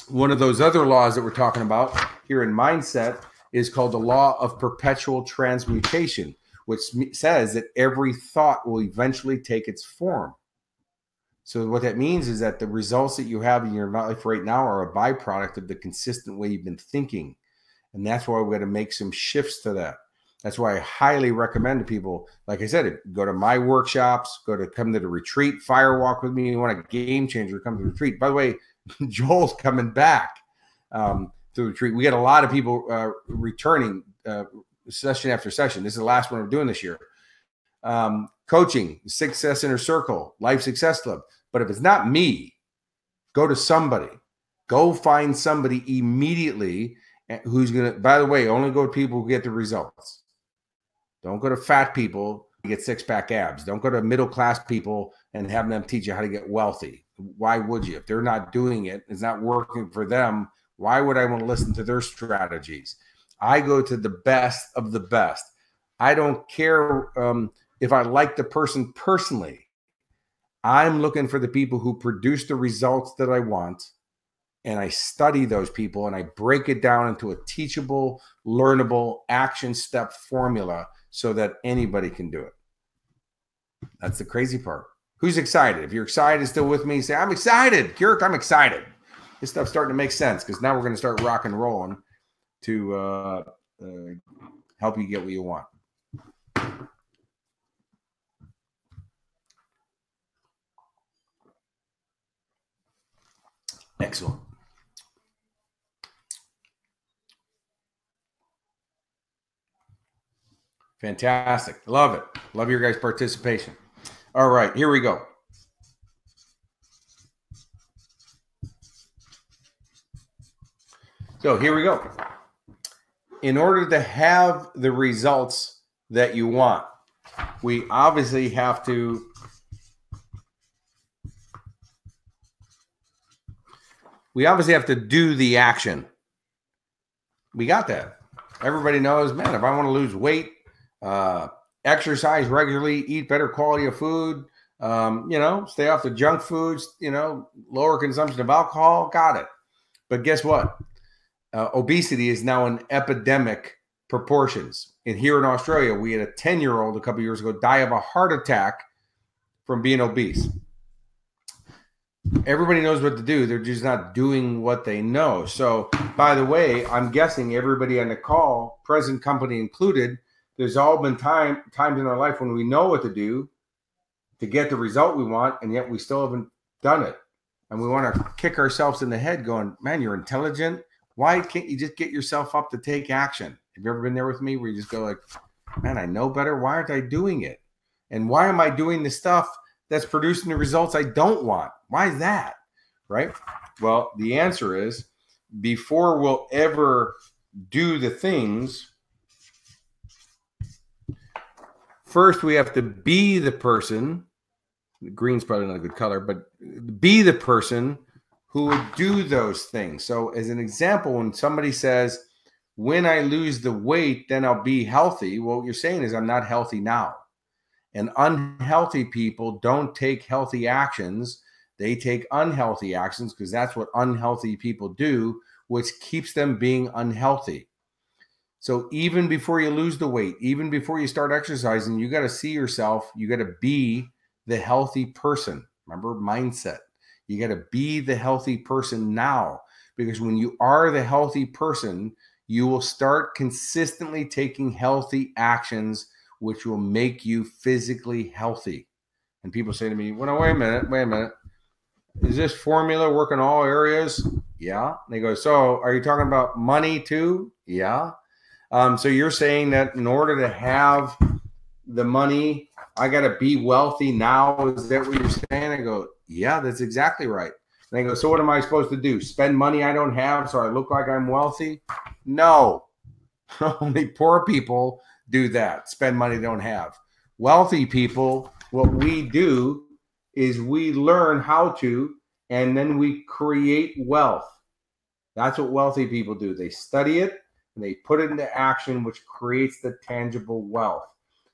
one of those other laws that we're talking about here in mindset is called the law of perpetual transmutation, which says that every thought will eventually take its form. So what that means is that the results that you have in your life right now are a byproduct of the consistent way you've been thinking. And that's why we're going to make some shifts to that. That's why I highly recommend to people, like I said, go to my workshops, come to the retreat, fire walk with me. You want a game changer, come to the retreat. By the way, Joel's coming back to the retreat. We get a lot of people returning session after session. This is the last one we're doing this year. Coaching, Success Inner Circle, Life Success Club. But if it's not me, go to somebody. Go find somebody immediately who's going to, by the way, only go to people who get the results. Don't go to fat people to get six-pack abs. Don't go to middle-class people and have them teach you how to get wealthy. Why would you? If they're not doing it, it's not working for them, why would I want to listen to their strategies? I go to the best of the best. I don't care if I like the person personally. I'm looking for the people who produce the results that I want, and I study those people, and I break it down into a teachable, learnable, action step formula so that anybody can do it. That's the crazy part. Who's excited? If you're excited, still with me, say, I'm excited. Kurek, I'm excited. This stuff's starting to make sense, because now we're going to start rock and rolling to help you get what you want. Excellent. Fantastic. Love it. Love your guys' participation. All right, here we go. So here we go. In order to have the results that you want, we obviously have to do the action. We got that. Everybody knows, man, if I want to lose weight, exercise regularly, eat better quality of food, stay off the junk foods, lower consumption of alcohol, got it. But guess what? Obesity is now in epidemic proportions. And here in Australia, we had a 10-year-old a couple years ago die of a heart attack from being obese. Everybody knows what to do. They're just not doing what they know. So, by the way, I'm guessing everybody on the call, present company included, there's all been times in our life when we know what to do to get the result we want, and yet we still haven't done it. And we want to kick ourselves in the head going, man, you're intelligent. Why can't you just get yourself up to take action? Have you ever been there with me where you just go like, man, I know better. Why aren't I doing it? And why am I doing the stuff that's producing the results I don't want? Why is that? Right? Well, the answer is before we'll ever do the things, first we have to be the person. Green's probably not a good color, but be the person who would do those things. So as an example, when somebody says, when I lose the weight, then I'll be healthy. Well, what you're saying is I'm not healthy now. And unhealthy people don't take healthy actions. They take unhealthy actions because that's what unhealthy people do, which keeps them being unhealthy. So even before you lose the weight, even before you start exercising, you got to see yourself. You got to be the healthy person. Remember, mindset. You got to be the healthy person now, because when you are the healthy person, you will start consistently taking healthy actions, which will make you physically healthy. And people say to me, well, wait a minute. Is this formula work in all areas? Yeah. And they go, so are you talking about money too? Yeah. So you're saying that in order to have the money, I got to be wealthy now. Is that what you're saying? I go, yeah, that's exactly right. And they go, so what am I supposed to do? Spend money I don't have so I look like I'm wealthy? No. Only poor people do that. Spend money they don't have. Wealthy people, what we do is we learn how to, and then we create wealth. That's what wealthy people do. They study it and they put it into action, which creates the tangible wealth.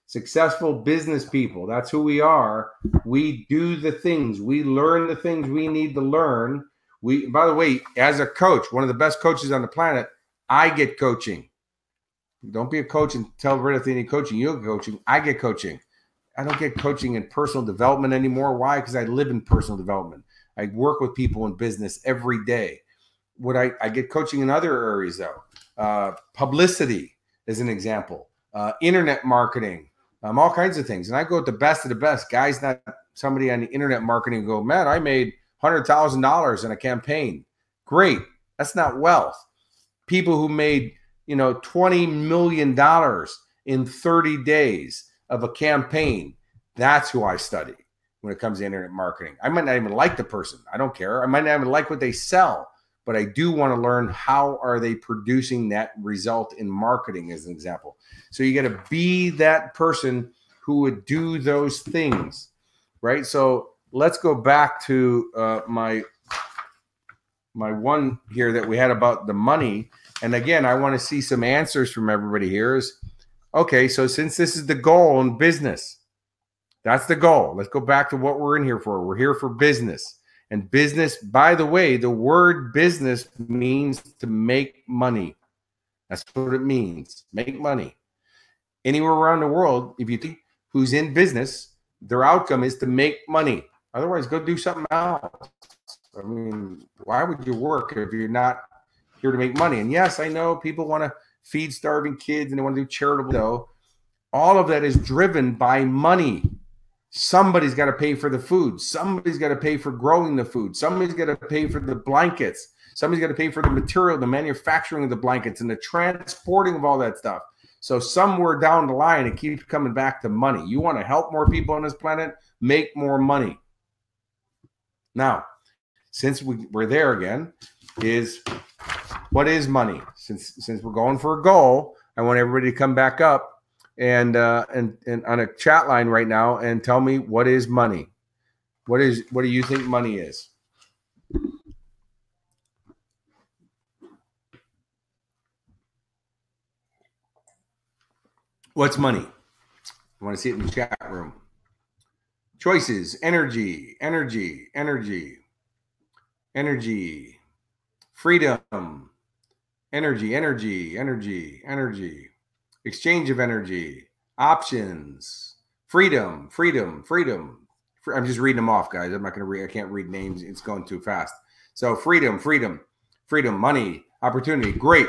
Successful business people, that's who we are. We do the things. We learn the things we need to learn. By the way, as a coach, one of the best coaches on the planet, I get coaching. Don't be a coach and tell everybody they need coaching. You get coaching. I get coaching. I don't get coaching in personal development anymore. Why? Because I live in personal development. I work with people in business every day. I get coaching in other areas, though. Publicity is an example. Internet marketing. All kinds of things. And I go with the best of the best. Guys, not somebody on the internet marketing go, man, I made $100,000 in a campaign. Great. That's not wealth. People who made, $20 million in 30 days of a campaign. That's who I study when it comes to internet marketing. I might not even like the person. I don't care. I might not even like what they sell, but I do want to learn how are they producing that result in marketing, as an example. So you got to be that person who would do those things, right? So let's go back to my one here that we had about the money. And again, I want to see some answers from everybody here. Okay, so since this is the goal in business, that's the goal. Let's go back to what we're in here for. We're here for business. And business, by the way, the word business means to make money. That's what it means, make money. Anywhere around the world, if you think who's in business, their outcome is to make money. Otherwise, go do something else. I mean, why would you work if you're not here to make money? And yes, I know people want to feed starving kids and they want to do charitable, though. All of that is driven by money. Somebody's got to pay for the food. Somebody's got to pay for growing the food. Somebody's got to pay for the blankets. Somebody's got to pay for the material, the manufacturing of the blankets, and the transporting of all that stuff. So somewhere down the line, it keeps coming back to money. You want to help more people on this planet, make more money. Now, since we're there again, what is money? Since we're going for a goal, I want everybody to come back up and on a chat line right now and tell me, what is money? What do you think money is? What's money? I want to see it in the chat room. Choices, energy, freedom, energy, exchange of energy, options, freedom. I'm just reading them off, guys. I'm not going to read. I can't read names. It's going too fast. So freedom, money, opportunity. Great.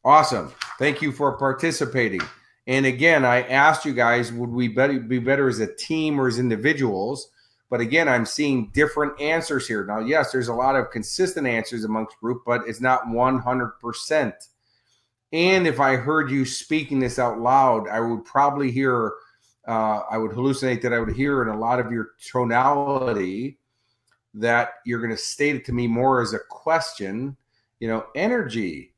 Awesome. Thank you for participating. And again, I asked you guys, would we be better as a team or as individuals? But again, I'm seeing different answers here. Now, yes, there's a lot of consistent answers amongst group, but it's not 100%. And if I heard you speaking this out loud, I would probably hear, I would hallucinate that I would hear in a lot of your tonality that you're going to state it to me more as a question, energy,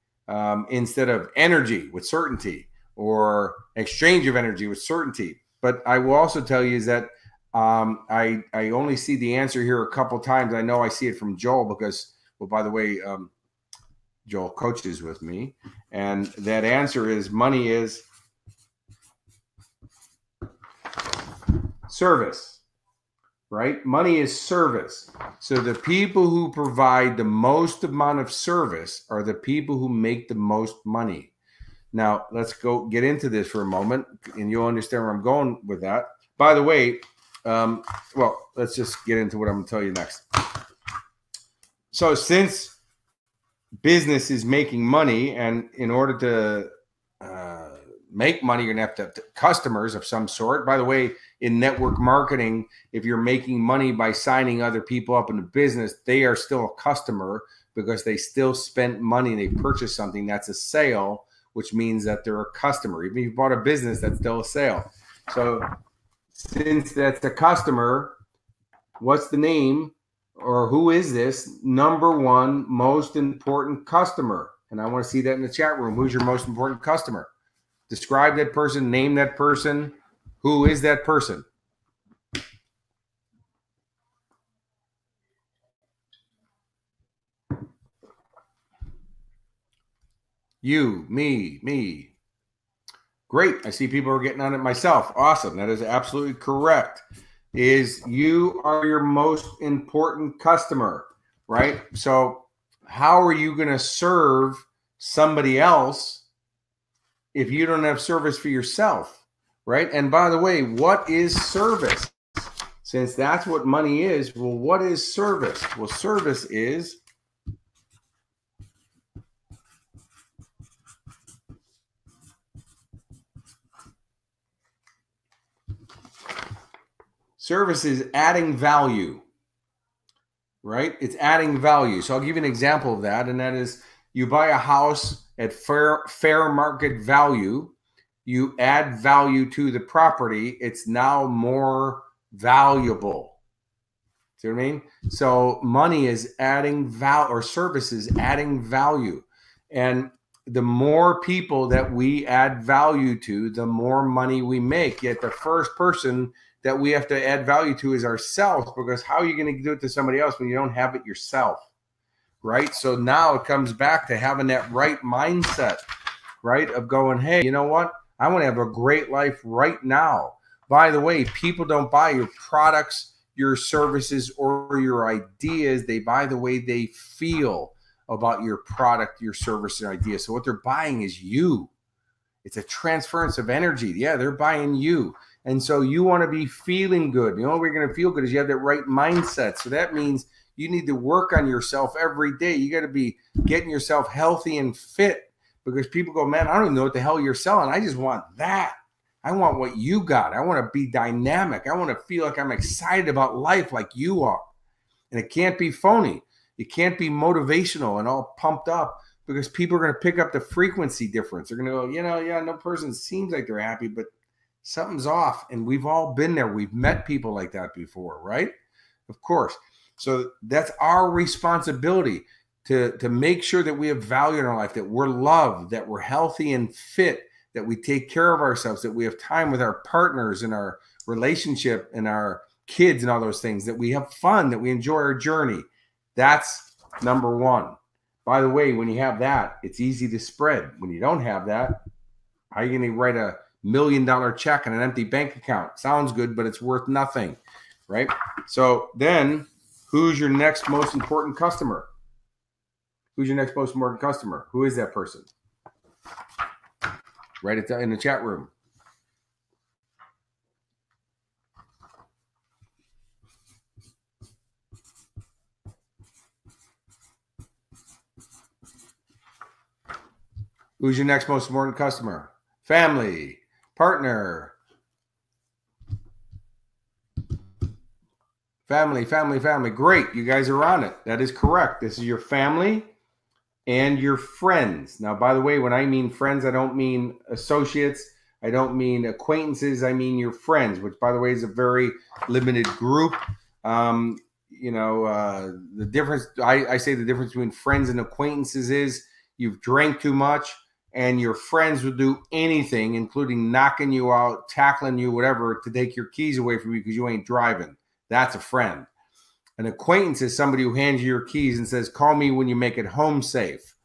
instead of energy with certainty, or exchange of energy with certainty. But I will also tell you is that I only see the answer here a couple times. I know I see it from Joel because, well, by the way, Joel coaches with me. And that answer is money is service, right? Money is service. So the people who provide the most amount of service are the people who make the most money. Now, let's go get into this for a moment, and you'll understand where I'm going with that. By the way, well, let's just get into what I'm going to tell you next. So since business is making money, and in order to make money, you're going to have customers of some sort. By the way, in network marketing, if you're making money by signing other people up in the business, they are still a customer because they still spent money and they purchased something. That's a sale, which means that they're a customer. Even if you bought a business, that's still a sale. So since that's a customer, what's the name or who is this number one most important customer? And I want to see that in the chat room. Who's your most important customer? Describe that person, name that person. Who is that person? You, me. Great. I see people are getting on it myself. Awesome. That is absolutely correct. You are your most important customer, right? So how are you going to serve somebody else if you don't have service for yourself, right? And by the way, what is service? Since that's what money is, well, what is service? Well, service is adding value, right? It's adding value. So I'll give you an example of that, and that is you buy a house at fair market value. You add value to the property. It's now more valuable. See what I mean? So money is adding value, or services adding value. And the more people that we add value to, the more money we make. Yet the first person that we have to add value to is ourselves, because how are you going to do it to somebody else when you don't have it yourself, right? So now it comes back to having that right mindset, right? Of going, hey, you know what? I want to have a great life right now. By the way, people don't buy your products, your services, or your ideas. They buy the way they feel about your product, your service, and idea. So what they're buying is you. It's a transference of energy. Yeah, they're buying you. And so you want to be feeling good. The only way you're going to feel good is you have that right mindset. So that means you need to work on yourself every day. You got to be getting yourself healthy and fit, because people go, man, I don't even know what the hell you're selling. I just want that. I want what you got. I want to be dynamic. I want to feel like I'm excited about life like you are. And it can't be phony. It can't be motivational and all pumped up, Because people are going to pick up the frequency difference. They're going to go, yeah, no person seems like they're happy, but something's off. And we've all been there. We've met people like that before, right? Of course. So that's our responsibility to make sure that we have value in our life, that we're loved, that we're healthy and fit, that we take care of ourselves, that we have time with our partners and our relationship and our kids and all those things, that we have fun, that we enjoy our journey. That's number one. By the way, when you have that, it's easy to spread. When you don't have that, how are you going to write $1 million check on an empty bank account? Sounds good, but it's worth nothing, right? So then, who's your next most important customer? Who's your next most important customer? Who is that person? Write it down in the chat room. Who's your next most important customer? Family, partner. Family. Great. You guys are on it. That is correct. This is your family and your friends. Now, by the way, when I mean friends, I don't mean associates. I don't mean acquaintances. I mean your friends, which, by the way, is a very limited group. The difference, I say the difference between friends and acquaintances is you've drank too much, and your friends will do anything, including knocking you out, tackling you, whatever, to take your keys away from you because you ain't driving. That's a friend. An acquaintance is somebody who hands you your keys and says, call me when you make it home safe,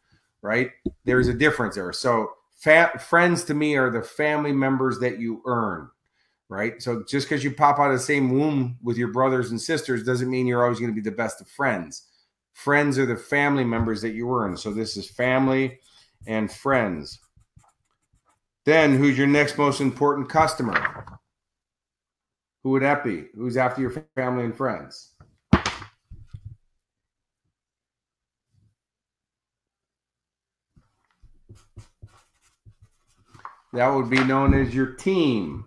right? There's a difference there. So friends to me are the family members that you earn, right? So just because you pop out of the same womb with your brothers and sisters doesn't mean you're always going to be the best of friends. Friends are the family members that you earn. So this is family and friends. Then who's your next most important customer? Who would that be? Who's after your family and friends? That would be known as your team,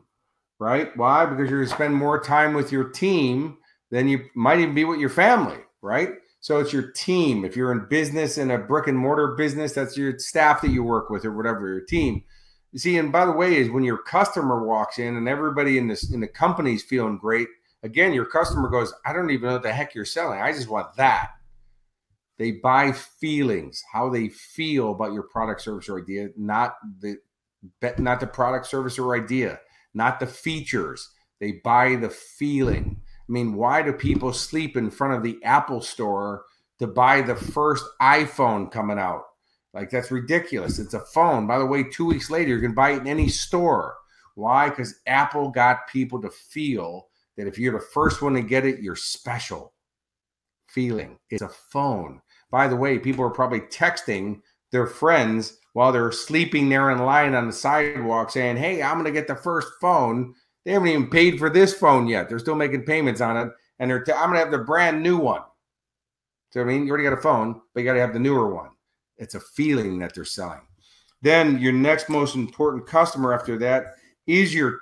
right? Why? Because you're going to spend more time with your team than you might even be with your family, right? So it's your team. If you're in business, in a brick and mortar business, that's your staff that you work with or whatever, your team. You see, and by the way, is when your customer walks in and everybody in the company's feeling great, again, your customer goes, I don't even know what the heck you're selling. I just want that. They buy feelings, how they feel about your product, service, or idea, not the product, service, or idea, not the features. They buy the feeling. I mean, why do people sleep in front of the Apple store to buy the first iPhone coming out? Like, that's ridiculous. It's a phone. By the way, 2 weeks later, you can buy it in any store. Why? Because Apple got people to feel that if you're the first one to get it, you're special. Feeling. It's a phone. By the way, people are probably texting their friends while they're sleeping there in line on the sidewalk saying, hey, I'm going to get the first phone. They haven't even paid for this phone yet. They're still making payments on it. And I'm going to have the brand new one. So, I mean, you already got a phone, but you got to have the newer one. It's a feeling that they're selling. Then your next most important customer after that is your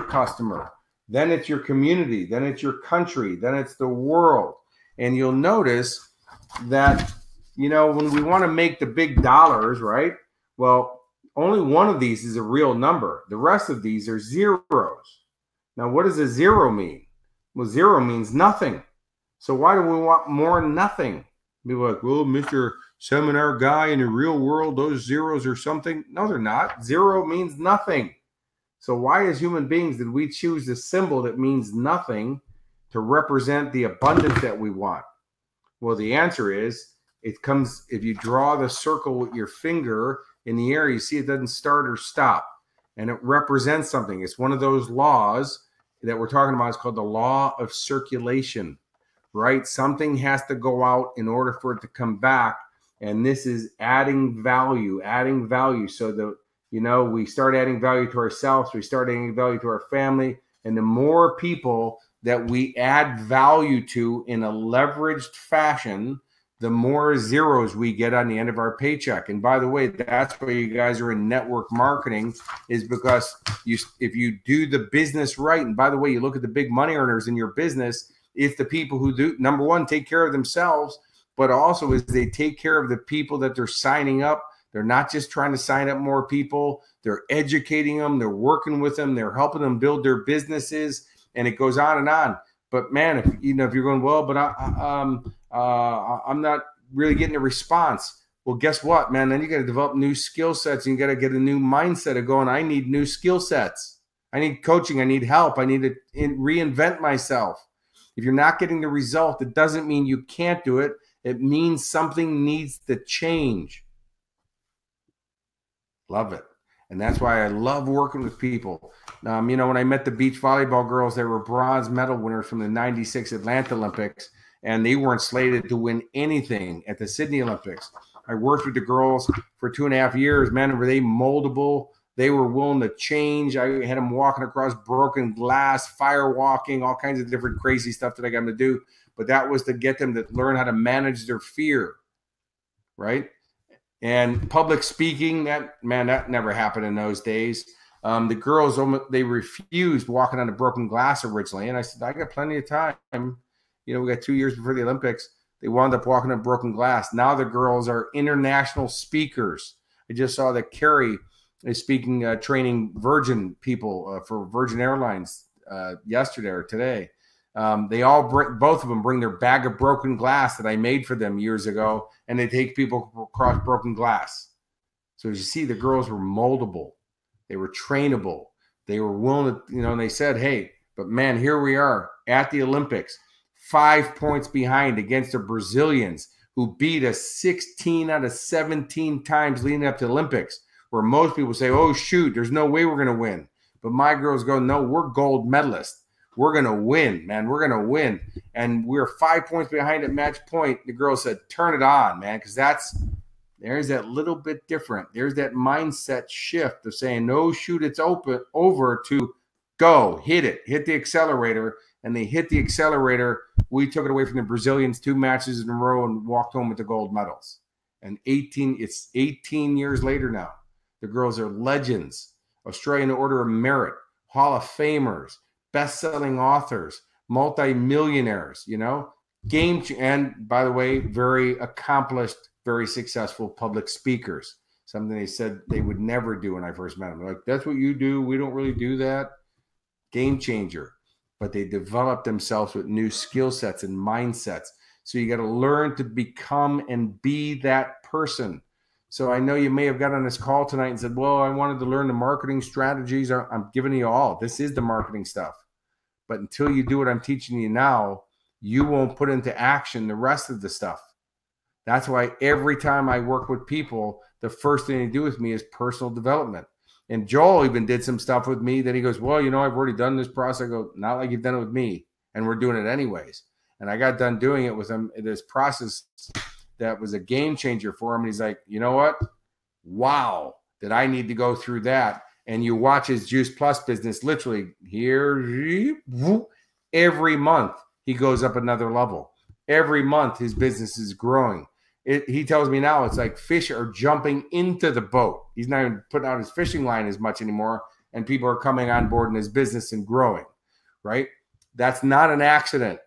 customer. Then it's your community. Then it's your country. Then it's the world. And you'll notice that, when we want to make the big dollars, right? Well, only one of these is a real number. The rest of these are zeros. Now, what does a zero mean? Well, zero means nothing. So why do we want more nothing? People are like, well, Mr. Seminar guy, in the real world, those zeros are something. No, they're not. Zero means nothing. So why, as human beings, did we choose a symbol that means nothing to represent the abundance that we want? Well, the answer is it comes, if you draw the circle with your finger in the air, you see it doesn't start or stop. And it represents something. It's one of those laws that we're talking about. It's called the law of circulation, right? Something has to go out in order for it to come back. And this is adding value. So that, we start adding value to ourselves. We start adding value to our family. And the more people that we add value to in a leveraged fashion, the more zeros we get on the end of our paycheck. And by the way, that's why you guys are in network marketing, is because if you do the business right, and by the way, you look at the big money earners in your business, it's the people who do, number one, take care of themselves, but also is they take care of the people that they're signing up. They're not just trying to sign up more people. They're educating them. They're working with them. They're helping them build their businesses, and it goes on and on. But man, if you're going, well, but I'm not really getting a response. Well, guess what, man? Then you got to develop new skill sets. And you got to get a new mindset of going, I need new skill sets. I need coaching. I need help. I need to reinvent myself. If you're not getting the result, it doesn't mean you can't do it. It means something needs to change. Love it. And that's why I love working with people. When I met the beach volleyball girls, they were bronze medal winners from the 96 Atlanta Olympics, and they weren't slated to win anything at the Sydney Olympics. I worked with the girls for 2.5 years. Man, were they moldable. They were willing to change. I had them walking across broken glass, fire walking, all kinds of different crazy stuff that I got them to do. But that was to get them to learn how to manage their fear, right? And public speaking, that never happened in those days. The girls, they refused walking on the broken glass originally. And I said, I got plenty of time. We got 2 years before the Olympics. They wound up walking on broken glass. Now the girls are international speakers. I just saw that Carrie is speaking, training Virgin people for Virgin Airlines yesterday or today. They all both of them bring their bag of broken glass that I made for them years ago, and they take people across broken glass. So as you see, the girls were moldable. They were trainable. They were willing to, and they said, hey, but man, here we are at the Olympics, 5 points behind against the Brazilians who beat us 16 out of 17 times leading up to the Olympics, where most people say, oh, shoot, there's no way we're going to win. But my girls go, no, we're gold medalists. We're going to win, man. We're going to win. And we're 5 points behind at match point. The girl said, turn it on, man, because there's that little bit different. There's that mindset shift of saying, no, shoot, it's over to go, hit it, hit the accelerator. And they hit the accelerator. We took it away from the Brazilians 2 matches in a row and walked home with the gold medals. And it's 18 years later now. The girls are legends, Australian Order of Merit, Hall of Famers, best-selling authors, multi-millionaires, and by the way, very accomplished, very successful public speakers, something they said they would never do when I first met them. They're like, that's what you do. We don't really do that. Game changer. But they develop themselves with new skill sets and mindsets. So you got to learn to become and be that person. So I know you may have got on this call tonight and said, well, I wanted to learn the marketing strategies. I'm giving you all. This is the marketing stuff. But until you do what I'm teaching you now, you won't put into action the rest of the stuff. That's why every time I work with people, the first thing they do with me is personal development. And Joel even did some stuff with me that he goes, well, I've already done this process. I go, not like you've done it with me. And we're doing it anyways. And I got done doing it with him, this process that was a game changer for him. And he's like, you know what? Wow, did I need to go through that? And you watch his Juice Plus business literally here, every month he goes up another level. Every month his business is growing. He tells me now it's like fish are jumping into the boat. He's not even putting out his fishing line as much anymore, and people are coming on board in his business and growing, right? That's not an accident.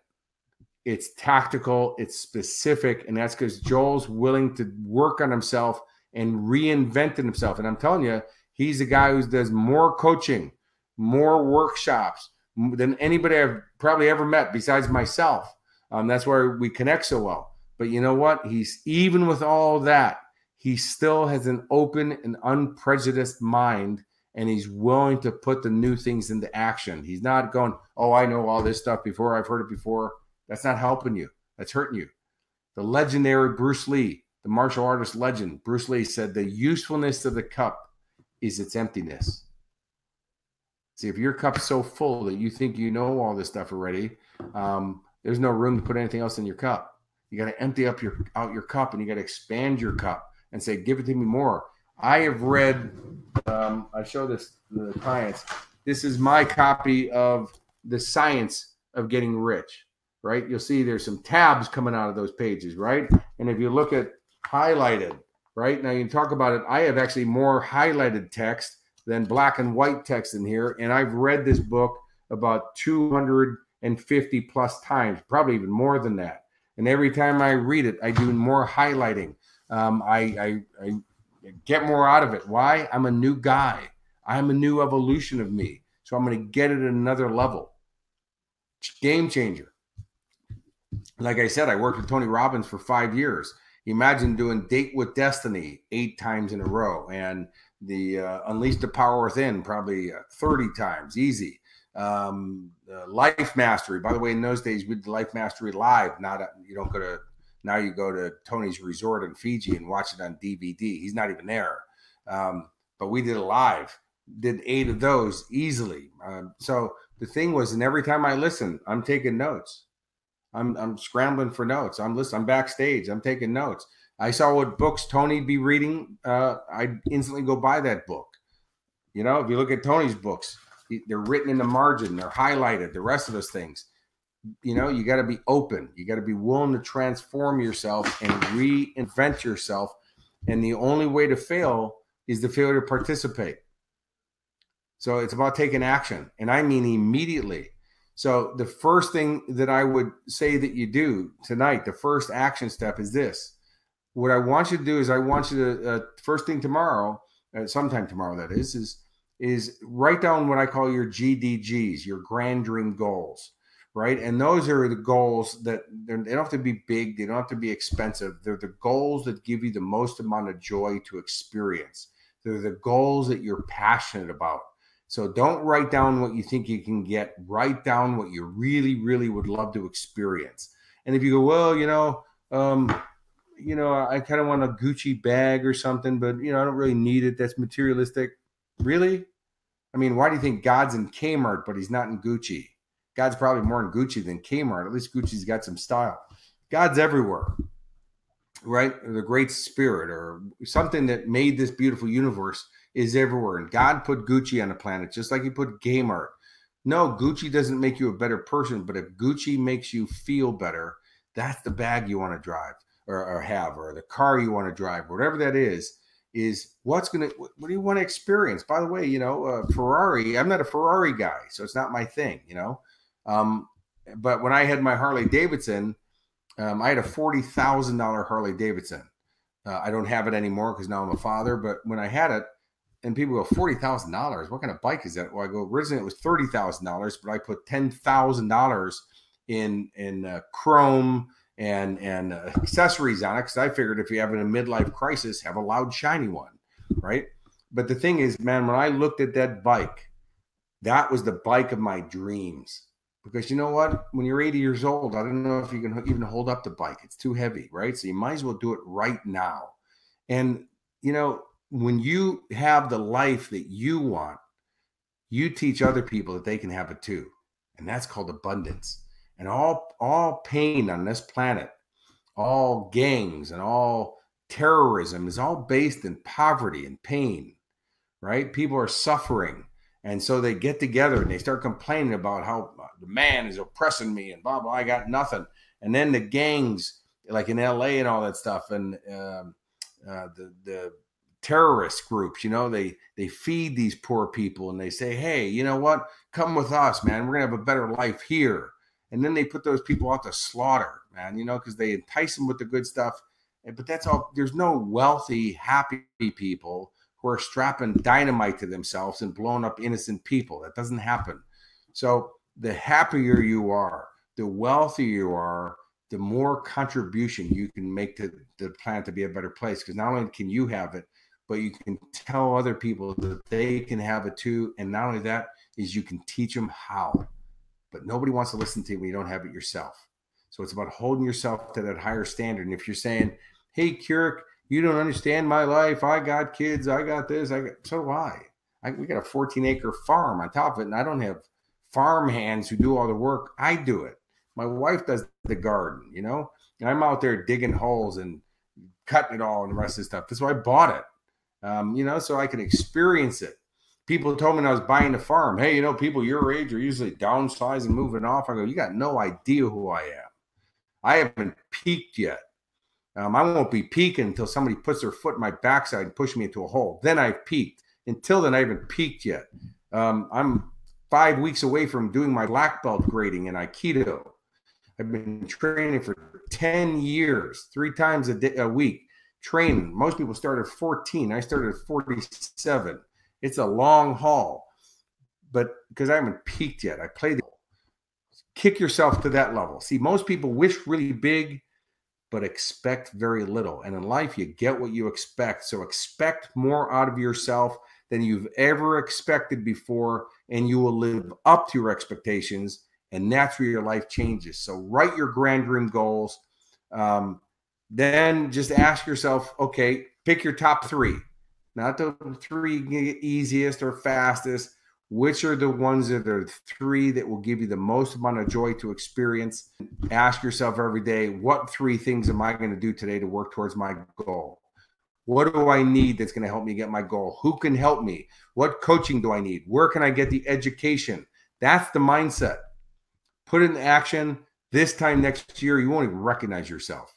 It's tactical, it's specific, and that's because Joel's willing to work on himself and reinvent himself. And I'm telling you, he's a guy who does more coaching, more workshops than anybody I've probably ever met besides myself. That's why we connect so well. But you know what? He's even with all that, he still has an open and unprejudiced mind, and he's willing to put the new things into action. He's not going, oh, I know all this stuff before. I've heard it before. That's not helping you. That's hurting you. The legendary Bruce Lee, the martial artist legend, Bruce Lee said the usefulness of the cup is its emptiness. See, if your cup's so full that you think you know all this stuff already, there's no room to put anything else in your cup. You got to empty out your cup, and you got to expand your cup and say, give it to me more. I have read, I show this to the clients. This is my copy of The Science of Getting Rich, right? You'll see there's some tabs coming out of those pages, right? And if you look at highlighted, right? Now you can talk about it. I have actually more highlighted text than black and white text in here. And I've read this book about 250 plus times, probably even more than that. And every time I read it, I do more highlighting. I get more out of it. Why? I'm a new guy. I'm a new evolution of me. So I'm going to get it at another level. Game changer. Like I said, I worked with Tony Robbins for 5 years. Imagine doing Date with Destiny 8 times in a row, and the Unleash the Power Within probably 30 times, easy. Life Mastery. By the way, in those days, we did Life Mastery live. You don't go to, now you go to Tony's resort in Fiji and watch it on DVD. He's not even there. But we did it live. Did 8 of those easily. So the thing was, and every time I listen, I'm taking notes. I'm scrambling for notes. I'm listening. I'm backstage. I'm taking notes. I saw what books Tony be reading. I instantly go buy that book. You know, if you look at Tony's books, they're written in the margin. They're highlighted. The rest of those things. You know, you got to be open. You got to be willing to transform yourself and reinvent yourself. And the only way to fail is the failure to participate. So it's about taking action. And I mean immediately. So the first thing that I would say that you do tonight, the first action step is this. What I want you to do is I want you to, first thing tomorrow, sometime tomorrow that is write down what I call your GDGs, your grand dream goals, right? And those are the goals that they don't have to be big. They don't have to be expensive. They're the goals that give you the most amount of joy to experience. They're the goals that you're passionate about. So don't write down what you think you can get. Write down what you really, really would love to experience. And if you go, well, I kind of want a Gucci bag or something, but I don't really need it. That's materialistic. Really? I mean, why do you think God's in Kmart, but he's not in Gucci? God's probably more in Gucci than Kmart. At least Gucci's got some style. God's everywhere, right? Or the Great Spirit or something that made this beautiful universe is everywhere. And God put Gucci on the planet, just like he put Kmart. No, Gucci doesn't make you a better person, but if Gucci makes you feel better, that's the bag you want to drive or have, or the car you want to drive, whatever that is what do you want to experience? By the way, Ferrari, I'm not a Ferrari guy, so it's not my thing, but when I had my Harley Davidson, I had a $40,000 Harley Davidson. I don't have it anymore because now I'm a father, but when I had it, and people go, $40,000, what kind of bike is that? Well, I go, originally it was $30,000, but I put $10,000 in chrome and accessories on it because I figured if you have a midlife crisis, have a loud, shiny one, right? But the thing is, man, when I looked at that bike, that was the bike of my dreams. Because you know what? When you're 80 years old, I don't know if you can even hold up the bike. It's too heavy, right? So you might as well do it right now. And, when you have the life that you want, you teach other people that they can have it too. And that's called abundance. And all pain on this planet, all gangs and all terrorism is all based in poverty and pain, right? People are suffering. And so they get together and they start complaining about how the man is oppressing me and blah, blah, I got nothing. And then the gangs, like in LA and all that stuff, and the terrorist groups, they feed these poor people and they say, hey, you know what? Come with us, man. We're going to have a better life here. And then they put those people out to slaughter, man, because they entice them with the good stuff. But that's all. There's no wealthy, happy people who are strapping dynamite to themselves and blowing up innocent people. That doesn't happen. So the happier you are, the wealthier you are, the more contribution you can make to the planet to be a better place. Because not only can you have it, but you can tell other people that they can have it too. And not only that, is you can teach them how. But nobody wants to listen to you when you don't have it yourself. So it's about holding yourself to that higher standard. And if you're saying, hey, Kurek, you don't understand my life. I got kids. I got this. So do I. We got a 14-acre farm on top of it, and I don't have farm hands who do all the work. I do it. My wife does the garden, and I'm out there digging holes and cutting it all and the rest of the stuff. That's why I bought it. So I could experience it. People told me when I was buying the farm, hey, people your age are usually downsizing, moving off. I go, you got no idea who I am. I haven't peaked yet. I won't be peaking until somebody puts their foot in my backside and push me into a hole. Then I've peaked. Until then, I haven't peaked yet. I'm 5 weeks away from doing my black belt grading in Aikido. I've been training for 10 years, 3 times a week, training. Most people start at 14. I started at 47. It's a long haul, but because I haven't peaked yet, I played. Kick yourself to that level. See, most people wish really big, but expect very little. And in life, you get what you expect. So expect more out of yourself than you've ever expected before, and you will live up to your expectations, and that's where your life changes. So write your grand dream goals. Then just ask yourself, okay, pick your top 3. Not the 3 easiest or fastest. Which are the ones that are 3 that will give you the most amount of joy to experience? Ask yourself every day, what 3 things am I going to do today to work towards my goal? What do I need that's going to help me get my goal? Who can help me? What coaching do I need? Where can I get the education? That's the mindset. Put it in action. This time next year, you won't even recognize yourself.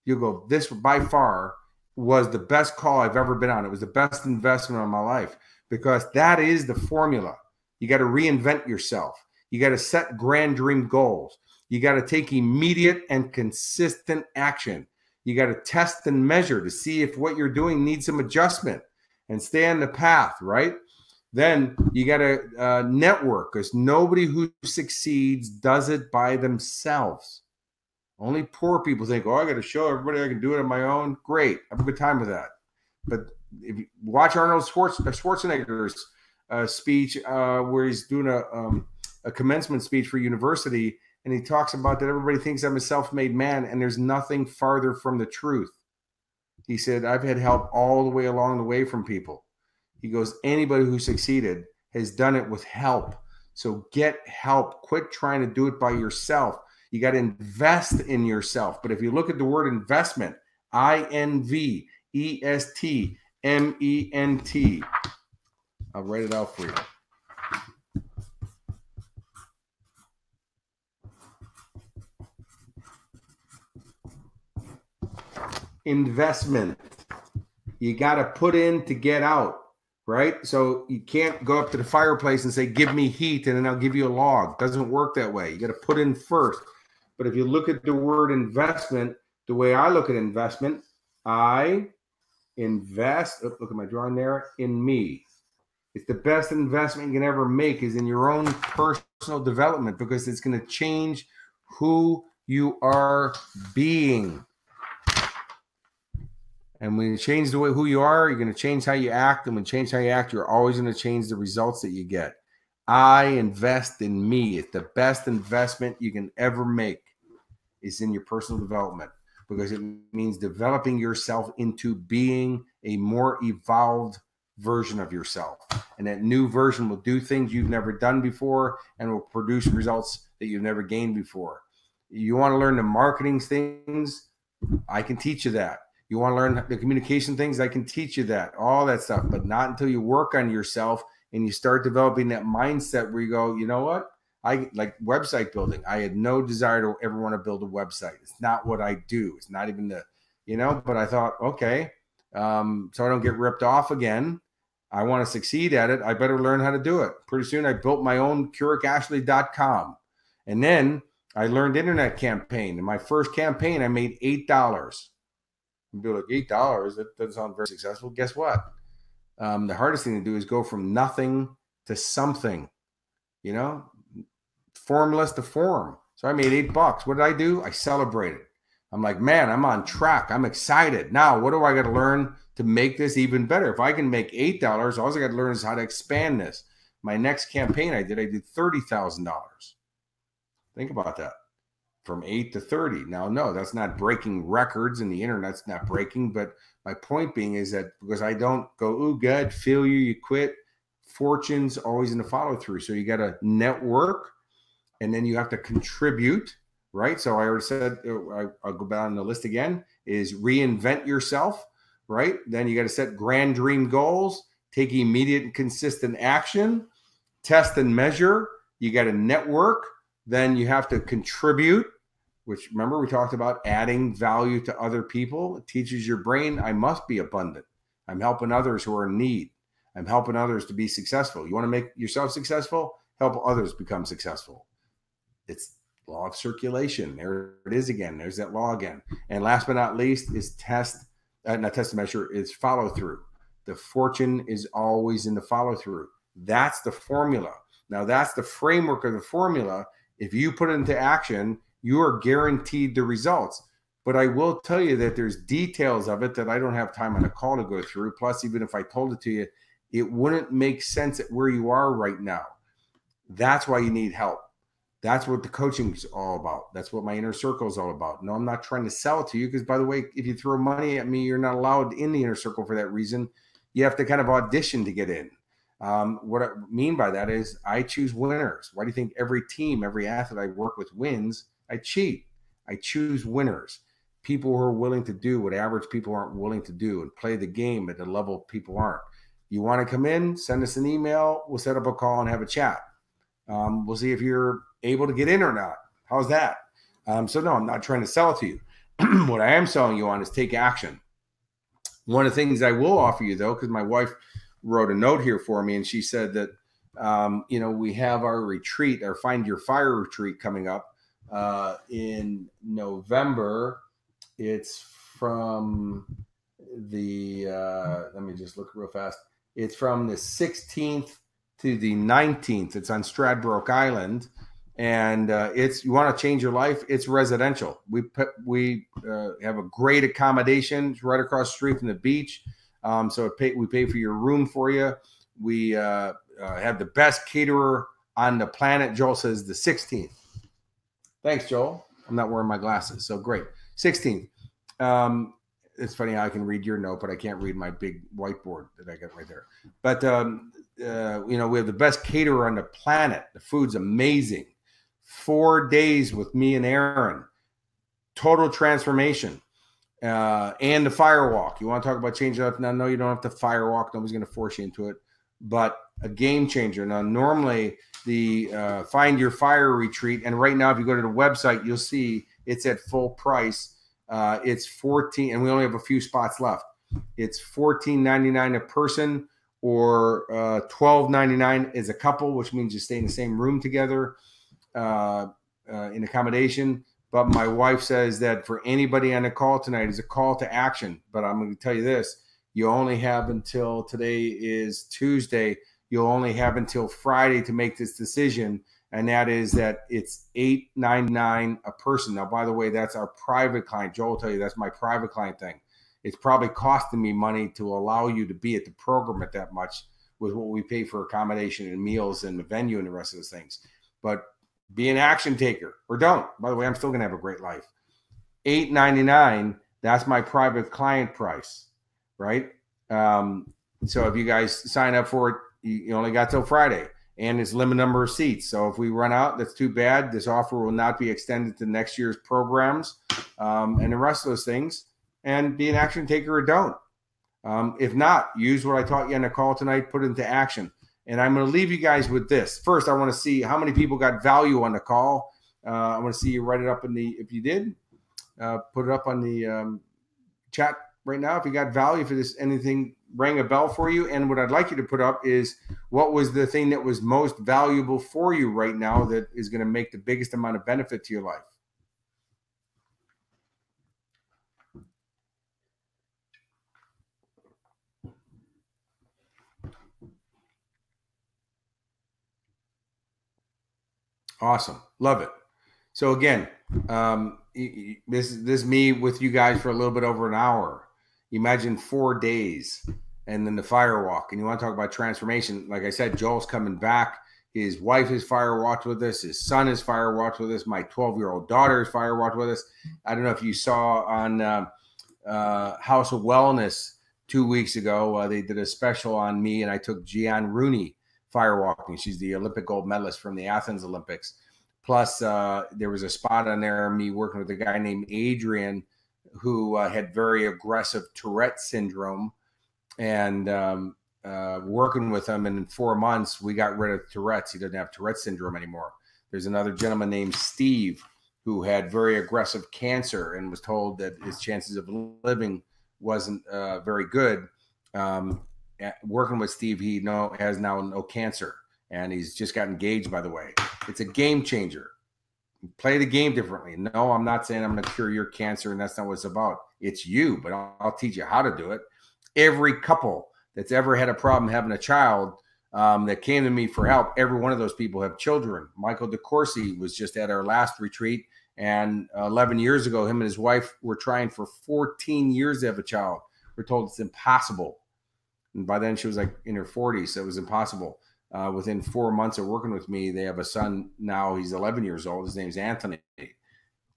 You'll go, this by far was the best call I've ever been on. It was the best investment of my life, because that is the formula. You got to reinvent yourself. You got to set grand dream goals. You got to take immediate and consistent action. You got to test and measure to see if what you're doing needs some adjustment, and stay on the path, right? Then you got to network, because nobody who succeeds does it by themselves. Only poor people think, oh, I got to show everybody I can do it on my own. Great. Have a good time with that. But if you watch Arnold Schwarzenegger's speech where he's doing a commencement speech for university, and he talks about that everybody thinks I'm a self-made man, and there's nothing farther from the truth. He said, I've had help all the way along the way from people. He goes, anybody who succeeded has done it with help. So get help. Quit trying to do it by yourself. You got to invest in yourself. But if you look at the word investment, INVESTMENT, I'll write it out for you. Investment. You got to put in to get out, right? So you can't go up to the fireplace and say, give me heat, and then I'll give you a log. It doesn't work that way. You got to put in first. But if you look at the word investment, the way I look at investment, I invest, look at my drawing there, in me. It's the best investment you can ever make is in your own personal development, because it's going to change who you are being. And when you change the way who you are, you're going to change how you act. And when you change how you act, you're always going to change the results that you get. I invest in me. It's the best investment you can ever make is in your personal development, because it means developing yourself into being a more evolved version of yourself. And that new version will do things you've never done before and will produce results that you've never gained before. You want to learn the marketing things? I can teach you that. You want to learn the communication things? I can teach you that, all that stuff, but not until you work on yourself and you start developing that mindset where you go, you know what? I like website building. I had no desire to ever want to build a website. It's not what I do. It's not even the, but I thought, okay, so I don't get ripped off again. I want to succeed at it. I better learn how to do it. Pretty soon I built my own KurekAshley.com. And then I learned internet campaign. In my first campaign, I made $8. You'd be like, $8? That doesn't sound very successful. Guess what? The hardest thing to do is go from nothing to something, formless to form. So I made $8. What did I do? I celebrated. I'm like, man, I'm on track. I'm excited. Now, what do I got to learn to make this even better? If I can make $8, all I got to learn is how to expand this. My next campaign I did $30,000. Think about that. From 8 to 30. Now, no, that's not breaking records, and the internet's not breaking. But my point being is that because I don't go, ooh, God, failure, you quit. Fortune's always in the follow through. So you got to network, and then you have to contribute, right? So I already said, I'll go down the list again, is reinvent yourself, right? Then you got to set grand dream goals, take immediate and consistent action, test and measure. You got to network. Then you have to contribute, which remember we talked about adding value to other people. It teaches your brain, I must be abundant. I'm helping others who are in need. I'm helping others to be successful. You want to make yourself successful? Help others become successful. It's law of circulation. There it is again. There's that law again. And last but not least is not test to measure, is follow through. The fortune is always in the follow through. That's the formula. Now that's the framework of the formula. If you put it into action, you are guaranteed the results. But I will tell you that there's details of it that I don't have time on a call to go through. Plus, even if I told it to you, it wouldn't make sense at where you are right now. That's why you need help. That's what the coaching is all about. That's what my inner circle is all about. No, I'm not trying to sell it to you because, by the way, if you throw money at me, you're not allowed in the inner circle for that reason. You have to kind of audition to get in. What I mean by that is I choose winners. Why do you think every team, every athlete I work with wins? I cheat. I choose winners. People who are willing to do what average people aren't willing to do and play the game at the level people aren't. You want to come in, send us an email. We'll set up a call and have a chat. We'll see if you're able to get in or not. How's that? So no, I'm not trying to sell it to you. What I am selling you on is take action. One of the things I will offer you, though, because my wife wrote a note here for me, and she said that, we have our retreat, our Find Your Fire retreat coming up in November. It's from the, let me just look real fast. It's from the 16th to the 19th. It's on Stradbroke Island. And you want to change your life, it's residential. We have a great accommodation right across the street from the beach. So we pay for your room for you. We have the best caterer on the planet. Joel says the 16th. Thanks, Joel. I'm not wearing my glasses, so great. 16th. It's funny how I can read your note, but I can't read my big whiteboard that I got right there. But we have the best caterer on the planet. The food's amazing. 4 days with me and Aaron. Total transformation. And the fire walk. You want to talk about changing up? Now, no, you don't have to fire walk. Nobody's going to force you into it. But a game changer. Now, normally the Find Your Fire retreat, and right now if you go to the website, you'll see it's at full price. It's $14, and we only have a few spots left. It's $14.99 a person, or $12.99 as a couple, which means you stay in the same room together in accommodation. But my wife says that for anybody on the call tonight is a call to action. But I'm going to tell you this. You only have until today is Tuesday. You'll only have until Friday to make this decision. And that is that it's $8.99 a person. Now, by the way, that's our private client. Joel will tell you that's my private client thing. It's probably costing me money to allow you to be at the program at that much with what we pay for accommodation and meals and the venue and the rest of those things. But be an action taker or don't. By the way, I'm still going to have a great life. $8.99, that's my private client price, right? So if you guys sign up for it, you only got till Friday, and it's limited number of seats. So if we run out, that's too bad. This offer will not be extended to next year's programs and the rest of those things. And be an action taker or don't. If not, use what I taught you on the call tonight, put it into action. And I'm going to leave you guys with this. First, I want to see how many people got value on the call. I want to see you write it up if you did, put it up on the chat right now. If you got value, if anything rang a bell for you. And what I'd like you to put up is what was the thing that was most valuable for you right now that is going to make the biggest amount of benefit to your life. Awesome. Love it. So again, this is me with you guys for a little bit over an hour. Imagine 4 days and then the fire walk. And you want to talk about transformation. Like I said, Joel's coming back. His wife is fire walked with us. His son is fire walked with us. My 12-year-old daughter is fire walked with us. I don't know if you saw on House of Wellness 2 weeks ago, they did a special on me, and I took Gian Rooney fire walking. She's the Olympic gold medalist from the Athens Olympics. Plus, there was a spot on there, me working with a guy named Adrian who had very aggressive Tourette syndrome, and working with him. And in 4 months, we got rid of Tourette's. He doesn't have Tourette syndrome anymore. There's another gentleman named Steve who had very aggressive cancer and was told that his chances of living wasn't very good. Working with Steve, he has now no cancer, and he's just got engaged, by the way. It's a game changer. Play the game differently. No, I'm not saying I'm going to cure your cancer, and that's not what it's about. It's you, but I'll teach you how to do it. Every couple that's ever had a problem having a child that came to me for help, every one of those people have children. Michael DeCourcy was just at our last retreat, and 11 years ago, him and his wife were trying for 14 years to have a child. We're told it's impossible. And by then she was like in her 40s, so it was impossible. Within 4 months of working with me, they have a son now. He's 11 years old. His name's Anthony.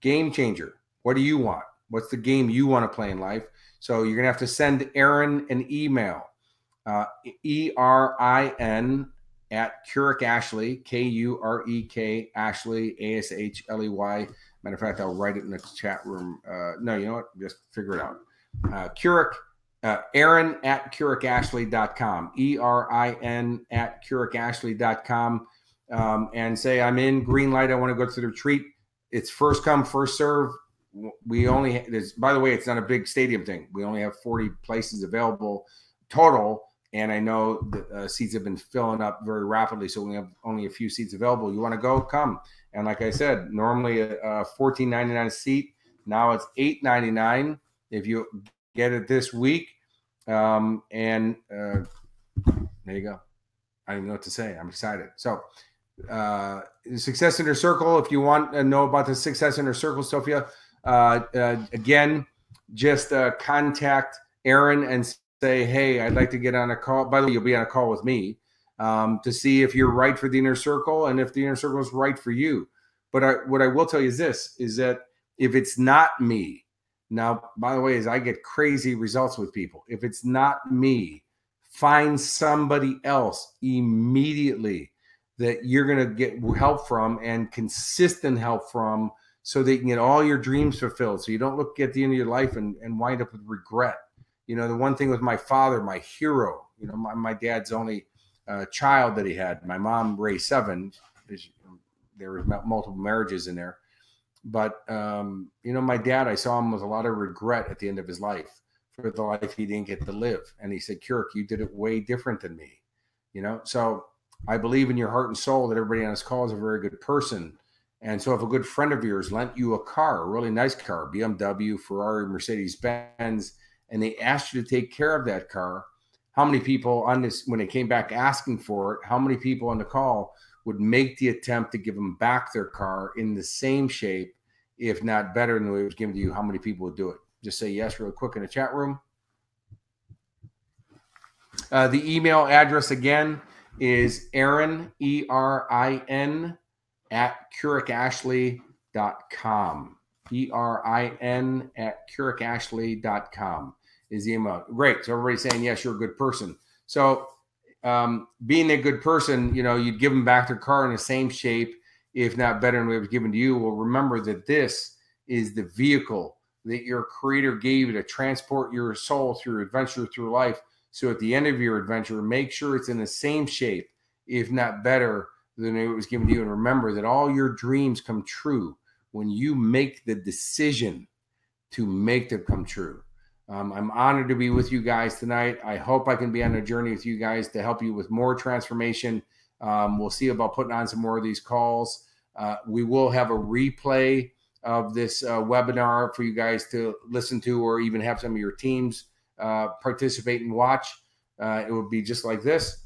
Game changer. What do you want? What's the game you want to play in life? So you're going to have to send Aaron an email, ERIN at Kurek Ashley, KUREK Ashley, ASHLEY. Matter of fact, I'll write it in the chat room. No, you know what? Just figure it out. Kurek. Aaron at KurekAshley.com, ERIN at KurekAshley.com, and say, I'm in, green light, I want to go to the retreat. It's first come, first serve. We only, by the way, it's not a big stadium thing. We only have 40 places available total, and I know the seats have been filling up very rapidly, so we have only a few seats available. You want to go? Come. And like I said, normally $14.99 a seat. Now it's $8.99 if you get it this week. There you go. I don't even know what to say. I'm excited. So, Success Inner Circle. If you want to know about the Success Inner Circle, Sophia, again, just contact Aaron and say, hey, I'd like to get on a call. By the way, you'll be on a call with me to see if you're right for the Inner Circle and if the Inner Circle is right for you. But what I will tell you is this, is that if it's not me, now, by the way, is I get crazy results with people. If it's not me, find somebody else immediately that you're going to get help from and consistent help from so that you can get all your dreams fulfilled. So you don't look at the end of your life and wind up with regret. You know, the one thing with my father, my hero, you know, my dad's only child that he had. My mom raised 7. There were multiple marriages in there. But, you know, my dad, I saw him with a lot of regret at the end of his life for the life he didn't get to live. And he said, Kurek, you did it way different than me, you know? So I believe in your heart and soul that everybody on this call is a very good person. And so if a good friend of yours lent you a car, a really nice car, BMW, Ferrari, Mercedes-Benz, and they asked you to take care of that car, how many people on this, when they came back asking for it, how many people on the call would make the attempt to give them back their car in the same shape, if not better than the way it was given to you? How many people would do it? Just say yes real quick in the chat room. The email address again is Aaron, ERIN, at KurekAshley.com. ERIN at KurekAshley.com is the email. Great. So everybody's saying, yes, you're a good person. So being a good person, you know, you'd give them back their car in the same shape, if not better than it was given to you. Well, remember that this is the vehicle that your creator gave you to transport your soul through adventure through life. So at the end of your adventure, make sure it's in the same shape, if not better than it was given to you. And remember that all your dreams come true when you make the decision to make them come true. I'm honored to be with you guys tonight. I hope I can be on a journey with you guys to help you with more transformation. We'll see about putting on some more of these calls. We will have a replay of this webinar for you guys to listen to, or even have some of your teams participate and watch. It would be just like this.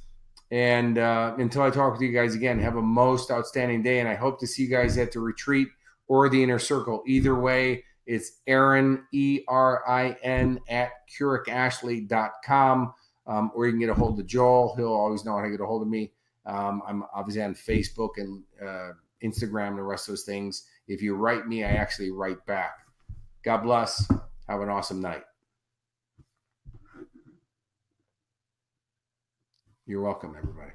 And until I talk with you guys again, have a most outstanding day. And I hope to see you guys at the retreat or the Inner Circle. Either way, it's Aaron, ERIN, at KurekAshley.com. Or you can get a hold of Joel. He'll always know how to get a hold of me. I'm obviously on Facebook and Instagram and the rest of those things. If you write me, I actually write back. God bless. Have an awesome night. You're welcome, everybody.